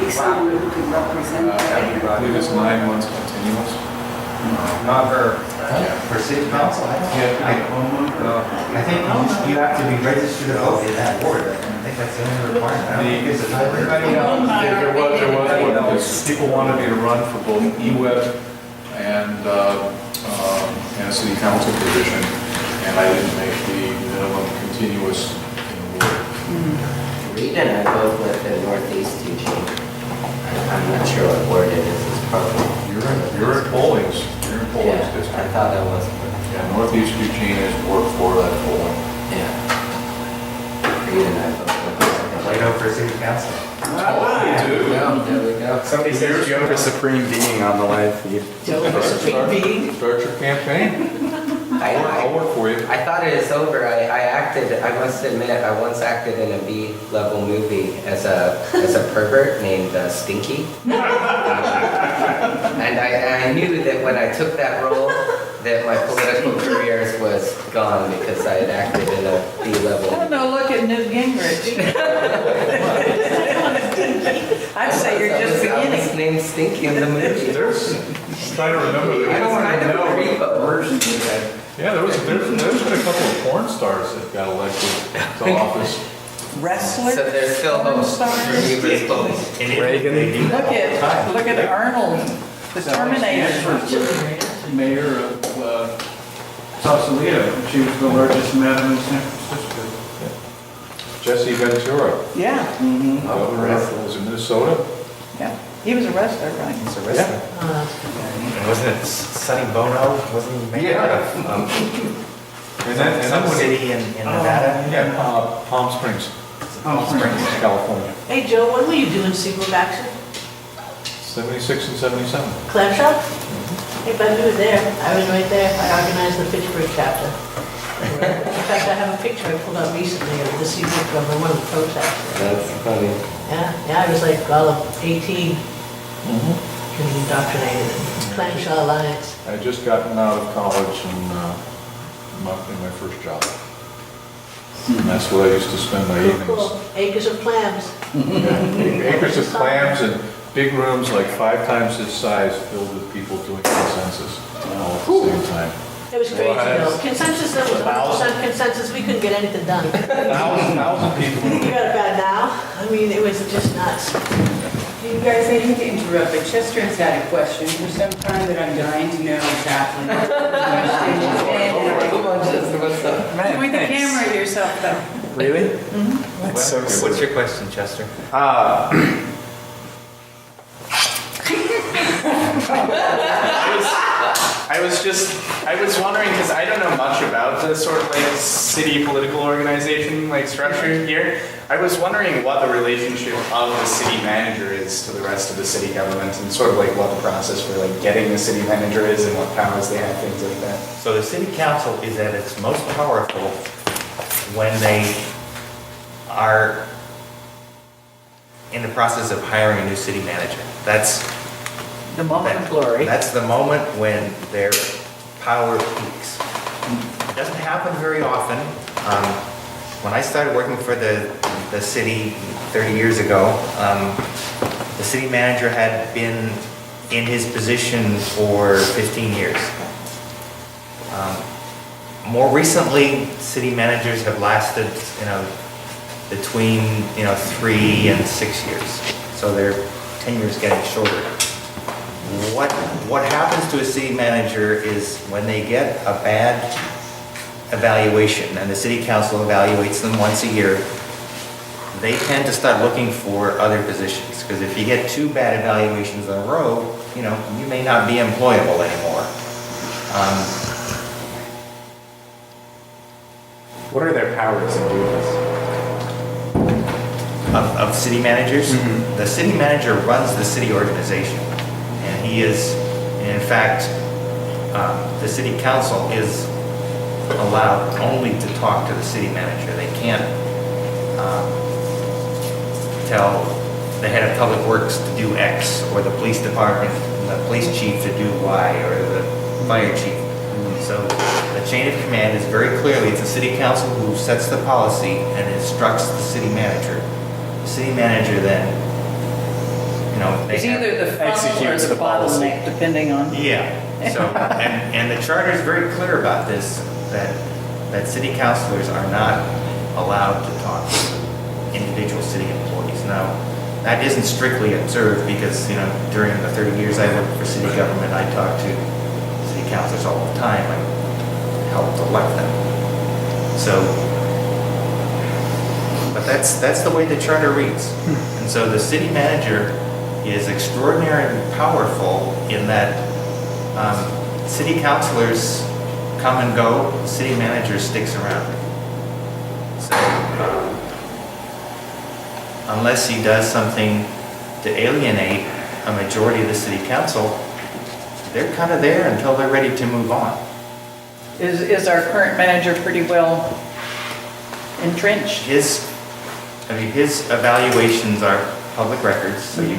be someone who can represent that? I believe it's 9 months continuous. Not for city council, I think you have to be registered to vote in that ward. I think that's the only requirement. I don't think it's a time. There was one, because people wanted me to run for both E-Web and a city council position, and I didn't make the minimum continuous in the ward. Reed and I both live in Northeast Eugene. I'm not sure what ward it is, it's probably. You're in Bowling's. You're in Bowling's Yeah, district. I thought that was. Yeah, Northeast Eugene is Ward 4, that's Bowling. Yeah. Reed and I both live Right over for city council. Dude. Yeah, there we go. Somebody says Joe for Supreme Being on the live feed. Start your campaign. I'll work for you. I thought it was over. I must admit, I once acted in a B-level movie as a pervert named Stinky. And I knew that when I took that role, that my political career was gone because I had acted in a B-level. Oh, no, look at Newt Gingrich. I'd say you're just I was beginning. named Stinky in the movie. There's, trying to remember. I don't know versions of that. Yeah, there's been a couple of porn stars that got elected to office. Wrestler? So there's still hope for Beaver's Police. Reagan. Look at Arnold, the Terminator. Mayor of Sausalito. She was the largest madam in San Francisco. Jesse Ventura, Yeah, governor, was in Minnesota. yeah. He was a wrestler, right? He's a wrestler. And wasn't it Sonny Bono? Wasn't he mayor of And then some when- city in Nevada? Yeah, Palm Springs, Palm Springs. California. Hey, Joe, when were you doing Seaboard action? 76 and 77. Clam shop? Hey, but we were there. I was right there. I organized the Pittsburgh chapter. In fact, I have a picture I pulled out recently of the Seaboard from one of the protests. That's funny. Yeah, I was like all of 18. Getting indoctrinated in Clamshell Alliance. I had just gotten out of college and in my first job. And that's what I used to spend my evenings. Cool. Acres of clams. Yeah, acres of clams and big rooms like 5 times this size filled with people doing consensus all at the same time. It was crazy though. Consensus, that was 100% consensus. We couldn't get anything done. 1,000 people. You got it bad now? I mean, it was just nuts. You guys, I hate to interrupt, but Chester's had a question for some time that I'm dying to know exactly. Point the camera at yourself though. Really? That's so What's silly. your question, Chester? I was wondering, because I don't know much about the sort of like city political organization like structure here. I was wondering what the relationship of the city manager is to the rest of the city government, and sort of like what the process for like getting the city manager is and what powers they have, things like that. So the city council is at its most powerful when they are in the process of hiring a new city manager. That's The moment of glory. That's the moment when their power peaks. It doesn't happen very often. When I started working for the city 30 years ago, the city manager had been in his position for 15 years. More recently, city managers have lasted, between 3 and 6 years. So their tenure is getting shorter. What happens to a city manager is when they get a bad evaluation, and the city council evaluates them once a year, they tend to start looking for other positions. Because if you get 2 bad evaluations in a row, you may not be employable anymore. What are their powers and duties? Of city managers, the city manager runs the city organization. And he is, in fact, the city council is allowed only to talk to the city manager. They can't tell the head of public works to do X, or the police department, the police chief to do Y, or the fire chief. So The chain of command is very clearly, it's the city council who sets the policy and instructs the city manager. The city manager then, they It's have. either the funnel or Executes the the policy. bottleneck, depending on. Yeah, so, and the charter is very clear about this, that city councilors are not allowed to talk to individual city employees. Now, that isn't strictly observed because, during the 30 years I worked for city government, I talked to city councilors all the time. I helped elect them. So, but that's the way the charter reads. And so the city manager is extraordinarily powerful in that city councilors come and go, the city manager sticks around. So unless he does something to alienate a majority of the city council, they're kind of there until they're ready to move on. Is our current manager pretty well entrenched? His evaluations are public records, so you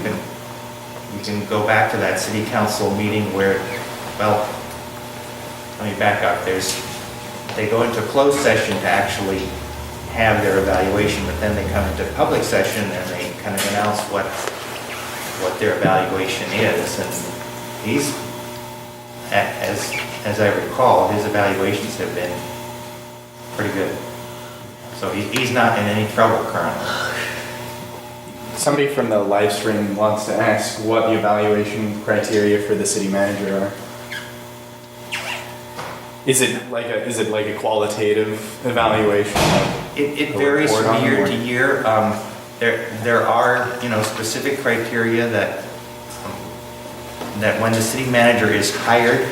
can go back to that city council meeting where, well, let me back up. They go into closed session to actually have their evaluation, but then they come into public session and they kind of announce what their evaluation is. And he's, as I recall, his evaluations have been pretty good. So he's not in any trouble currently. Somebody from the live stream wants to ask what the evaluation criteria for the city manager are. Is it like a qualitative evaluation? It varies from year to year. There are specific criteria that when the city manager is hired,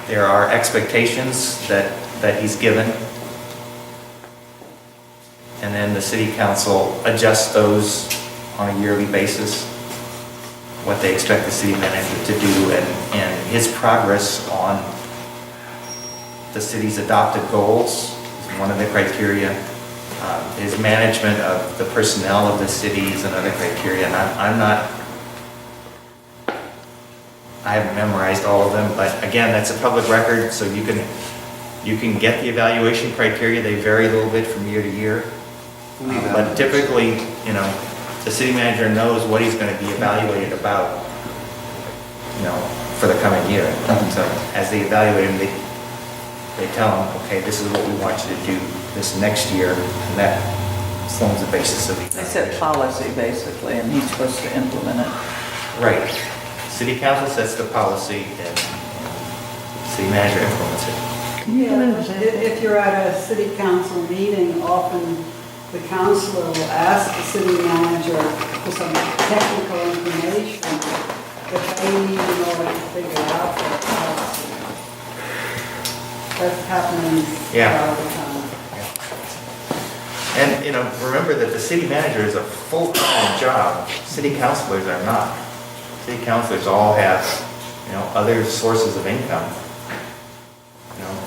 there are expectations that he's given. And then the city council adjusts those on a yearly basis, what they expect the city manager to do and his progress on the city's adopted goals is one of the criteria. His management of the personnel of the city is another criteria. And I haven't memorized all of them, but again, that's a public record, so you can get the evaluation criteria. They vary a little bit from year to year. But typically, the city manager knows what he's going to be evaluated about, for the coming year. So as they evaluate him, they tell him, okay, this is what we want you to do this next year, and that forms the basis of the They set policy, basically, and he's supposed to implement it. Right. City council sets the policy, and city manager implements it. If you're at a city council meeting, often the councilor will ask the city manager for some technical information that they need in order to figure out their policy. That's happening all the time. And, remember that the city manager is a full-time job. City councilors are not. City councilors all have, other sources of income.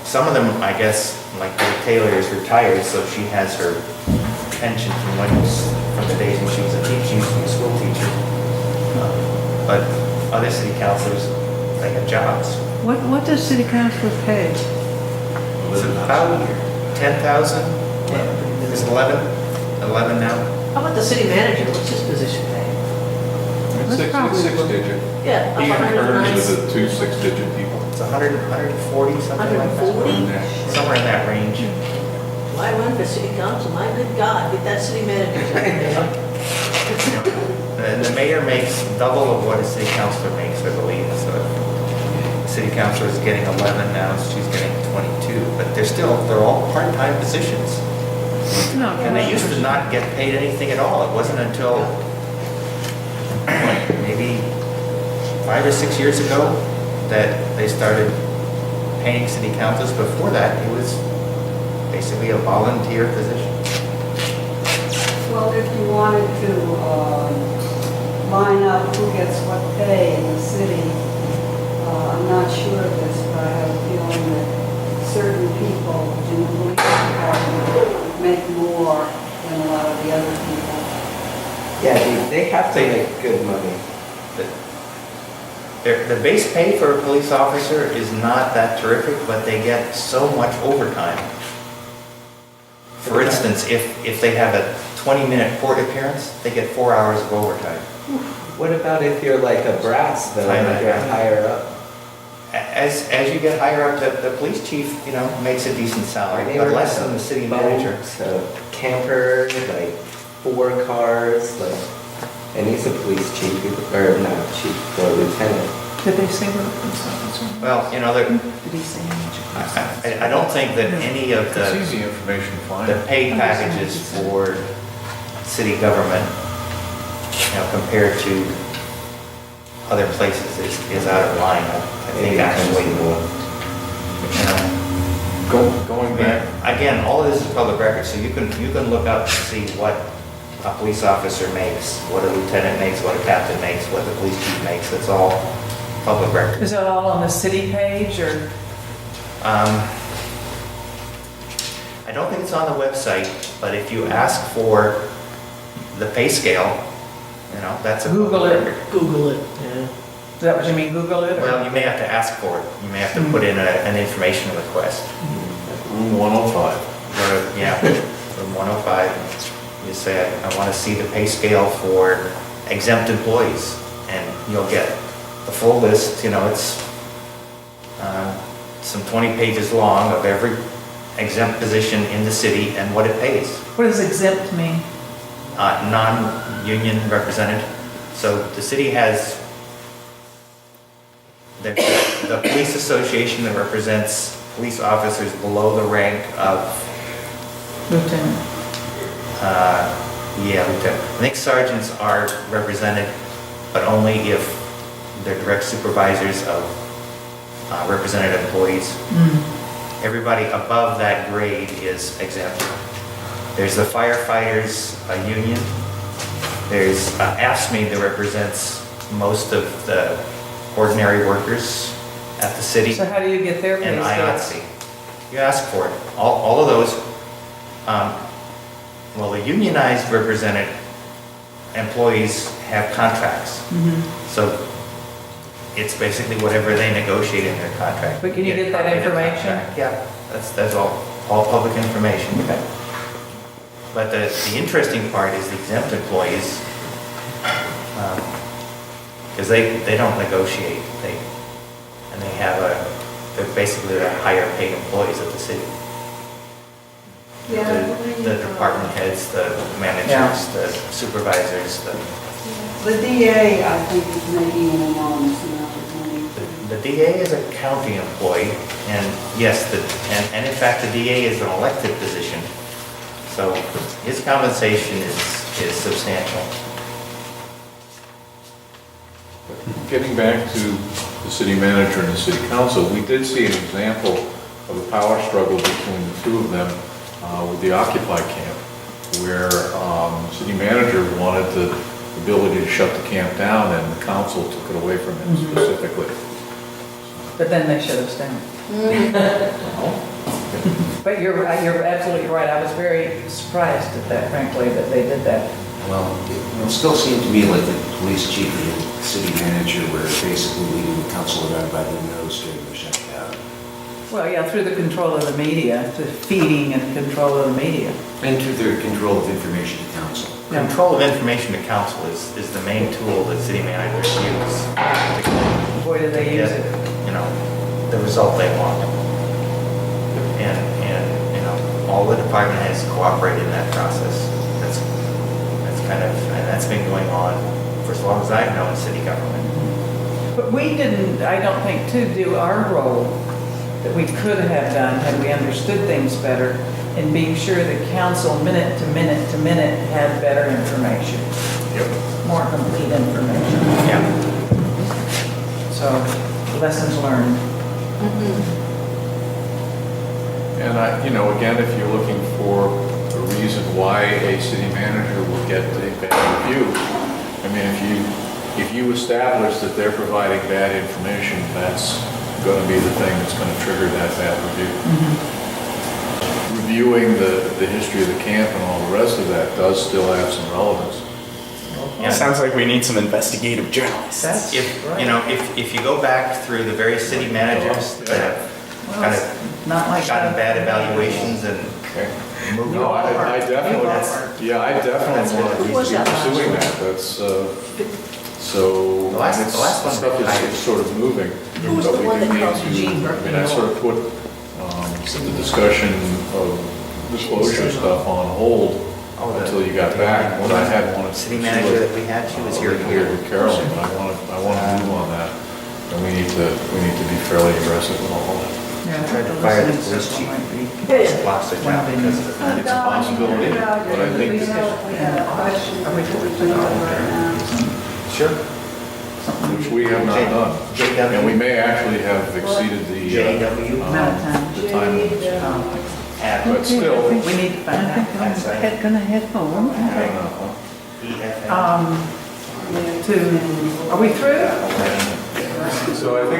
Some of them, I guess, like Taylor is retired, so she has her pension from the days when she was a teacher, she used to be a school teacher. But other city councilors, they have jobs. What does city council pay? It's about 10,000. It's 11 now. How about the city manager? What's his position pay? It's six digit. Yeah, He up encourages 109. the 2 6-digit people. It's 140, something like that. 140? Somewhere in that range. Why run for city council? My good God, get that city manager. And the mayor makes double of what a city councilor makes, I believe. So the city councilor is getting 11 now, so she's getting 22. But they're all part-time positions. No. And they used to not get paid anything at all. It wasn't until maybe 5 or 6 years ago that they started paying city councilors. Before that, it was basically a volunteer position. Well, if you wanted to line up who gets what pay in the city, I'm not sure of this, but I have a feeling that certain people in the police department make more than a lot of the other people. Yeah, they have to make good money. the base pay for a police officer is not that terrific, but they get so much overtime. For instance, if they have a 20-minute court appearance, they get 4 hours of overtime. What about if you're like a brass, though, and you're higher up? As you get higher up, the police chief, makes a decent salary, but less than the city manager. So camper, like 4 cars, like, and he's a police chief, or not chief, but lieutenant. Did they say what police officer? Well, Did he say how much? I don't think that any of It's easy information to find. the pay packages for city government, compared to other places is out of line. I think actually, Going back, again, all of this is public record, so you can look up and see what a police officer makes, what a lieutenant makes, what a captain makes, what the police chief makes. It's all public record. Is that all on the city page, or? I don't think it's on the website, but if you ask for the pay scale, that's a Google public it. record. Google it, yeah. Is that what you mean, Google it? or- Well, you may have to ask for it. You may have to put in an information request. room 105. From 105, you say, I want to see the pay scale for exempt employees, and you'll get the full list. It's some 20 pages long of every exempt position in the city and what it pays. What does exempt mean? Non-union represented. So the city has the police association that represents police officers below the rank of Lieutenant. lieutenant. I think sergeants are represented, but only if they're direct supervisors of represented employees. Everybody above that grade is exempt. There's the firefighters union. There's AFSCME that represents most of the ordinary workers at the city. So how do you get their pay And scale? IOTC. You ask for it. All of those, the unionized represented employees have contracts. So it's basically whatever they negotiate in their contract. But can you get that a copy of the information? contract. Yeah, that's all public information. But the interesting part is the exempt employees, because they don't negotiate. They're basically the higher paid employees of the city. The department heads, the managers, the supervisors, The DA, I think, is making an enormous amount of money. the DA is a county employee, and yes, and in fact, the DA is an elected position. So his compensation is substantial. Getting back to the city manager and the city council, we did see an example of a power struggle between the two of them with the Occupy camp, where the city manager wanted the ability to shut the camp down, and the council took it away from him specifically. But then they shut us down. But you're absolutely right. I was very surprised at that, frankly, that they did that. Well, it still seemed to me like the police chief and the city manager were basically leading the council around by the nose during the shutdown. Well, yeah, through the control of the media, the feeding and control of the media. And through their control of information to council. Control of information to council is the main tool that city managers use. Boy, do they use get, it. The result they want. And all the department heads cooperate in that process. That's been going on for as long as I've known city government. But we didn't, I don't think, do our role that we could have done had we understood things better in being sure the council, minute to minute to minute, had better information. Yep. More complete information. Yeah. So, lessons learned. And again, if you're looking for a reason why a city manager will get a bad review, I mean, if you establish that they're providing bad information, that's going to be the thing that's going to trigger that bad review. Reviewing the history of the camp and all the rest of that does still have some relevance. It sounds like we need some investigative journalists. If you go back through the various city managers that have kind of Not like gotten bad evaluations and moved No, on. I definitely, I definitely want to be pursuing that, that's, so, The last- and it's- the last one stuff I- is sort of moving. Who was but the we one do that need called to- Eugene I mean, I sort of put the discussion of disclosure stuff on hold until you got back, but I had wanted to. City manager that we had, she was here. Here with Carolyn, but I want to move on that, and we need to be fairly aggressive with all of that. Yeah, Tried to fire the police chief. Lost their job because of it. It's a possibility, but I think, We have a question. Are we talking about right now? Sure. which we have not done, and we may actually have exceeded the, JW. Amount of time. the time limits. But still, We need to find out. Gonna head home. EFM. Are we through? so I think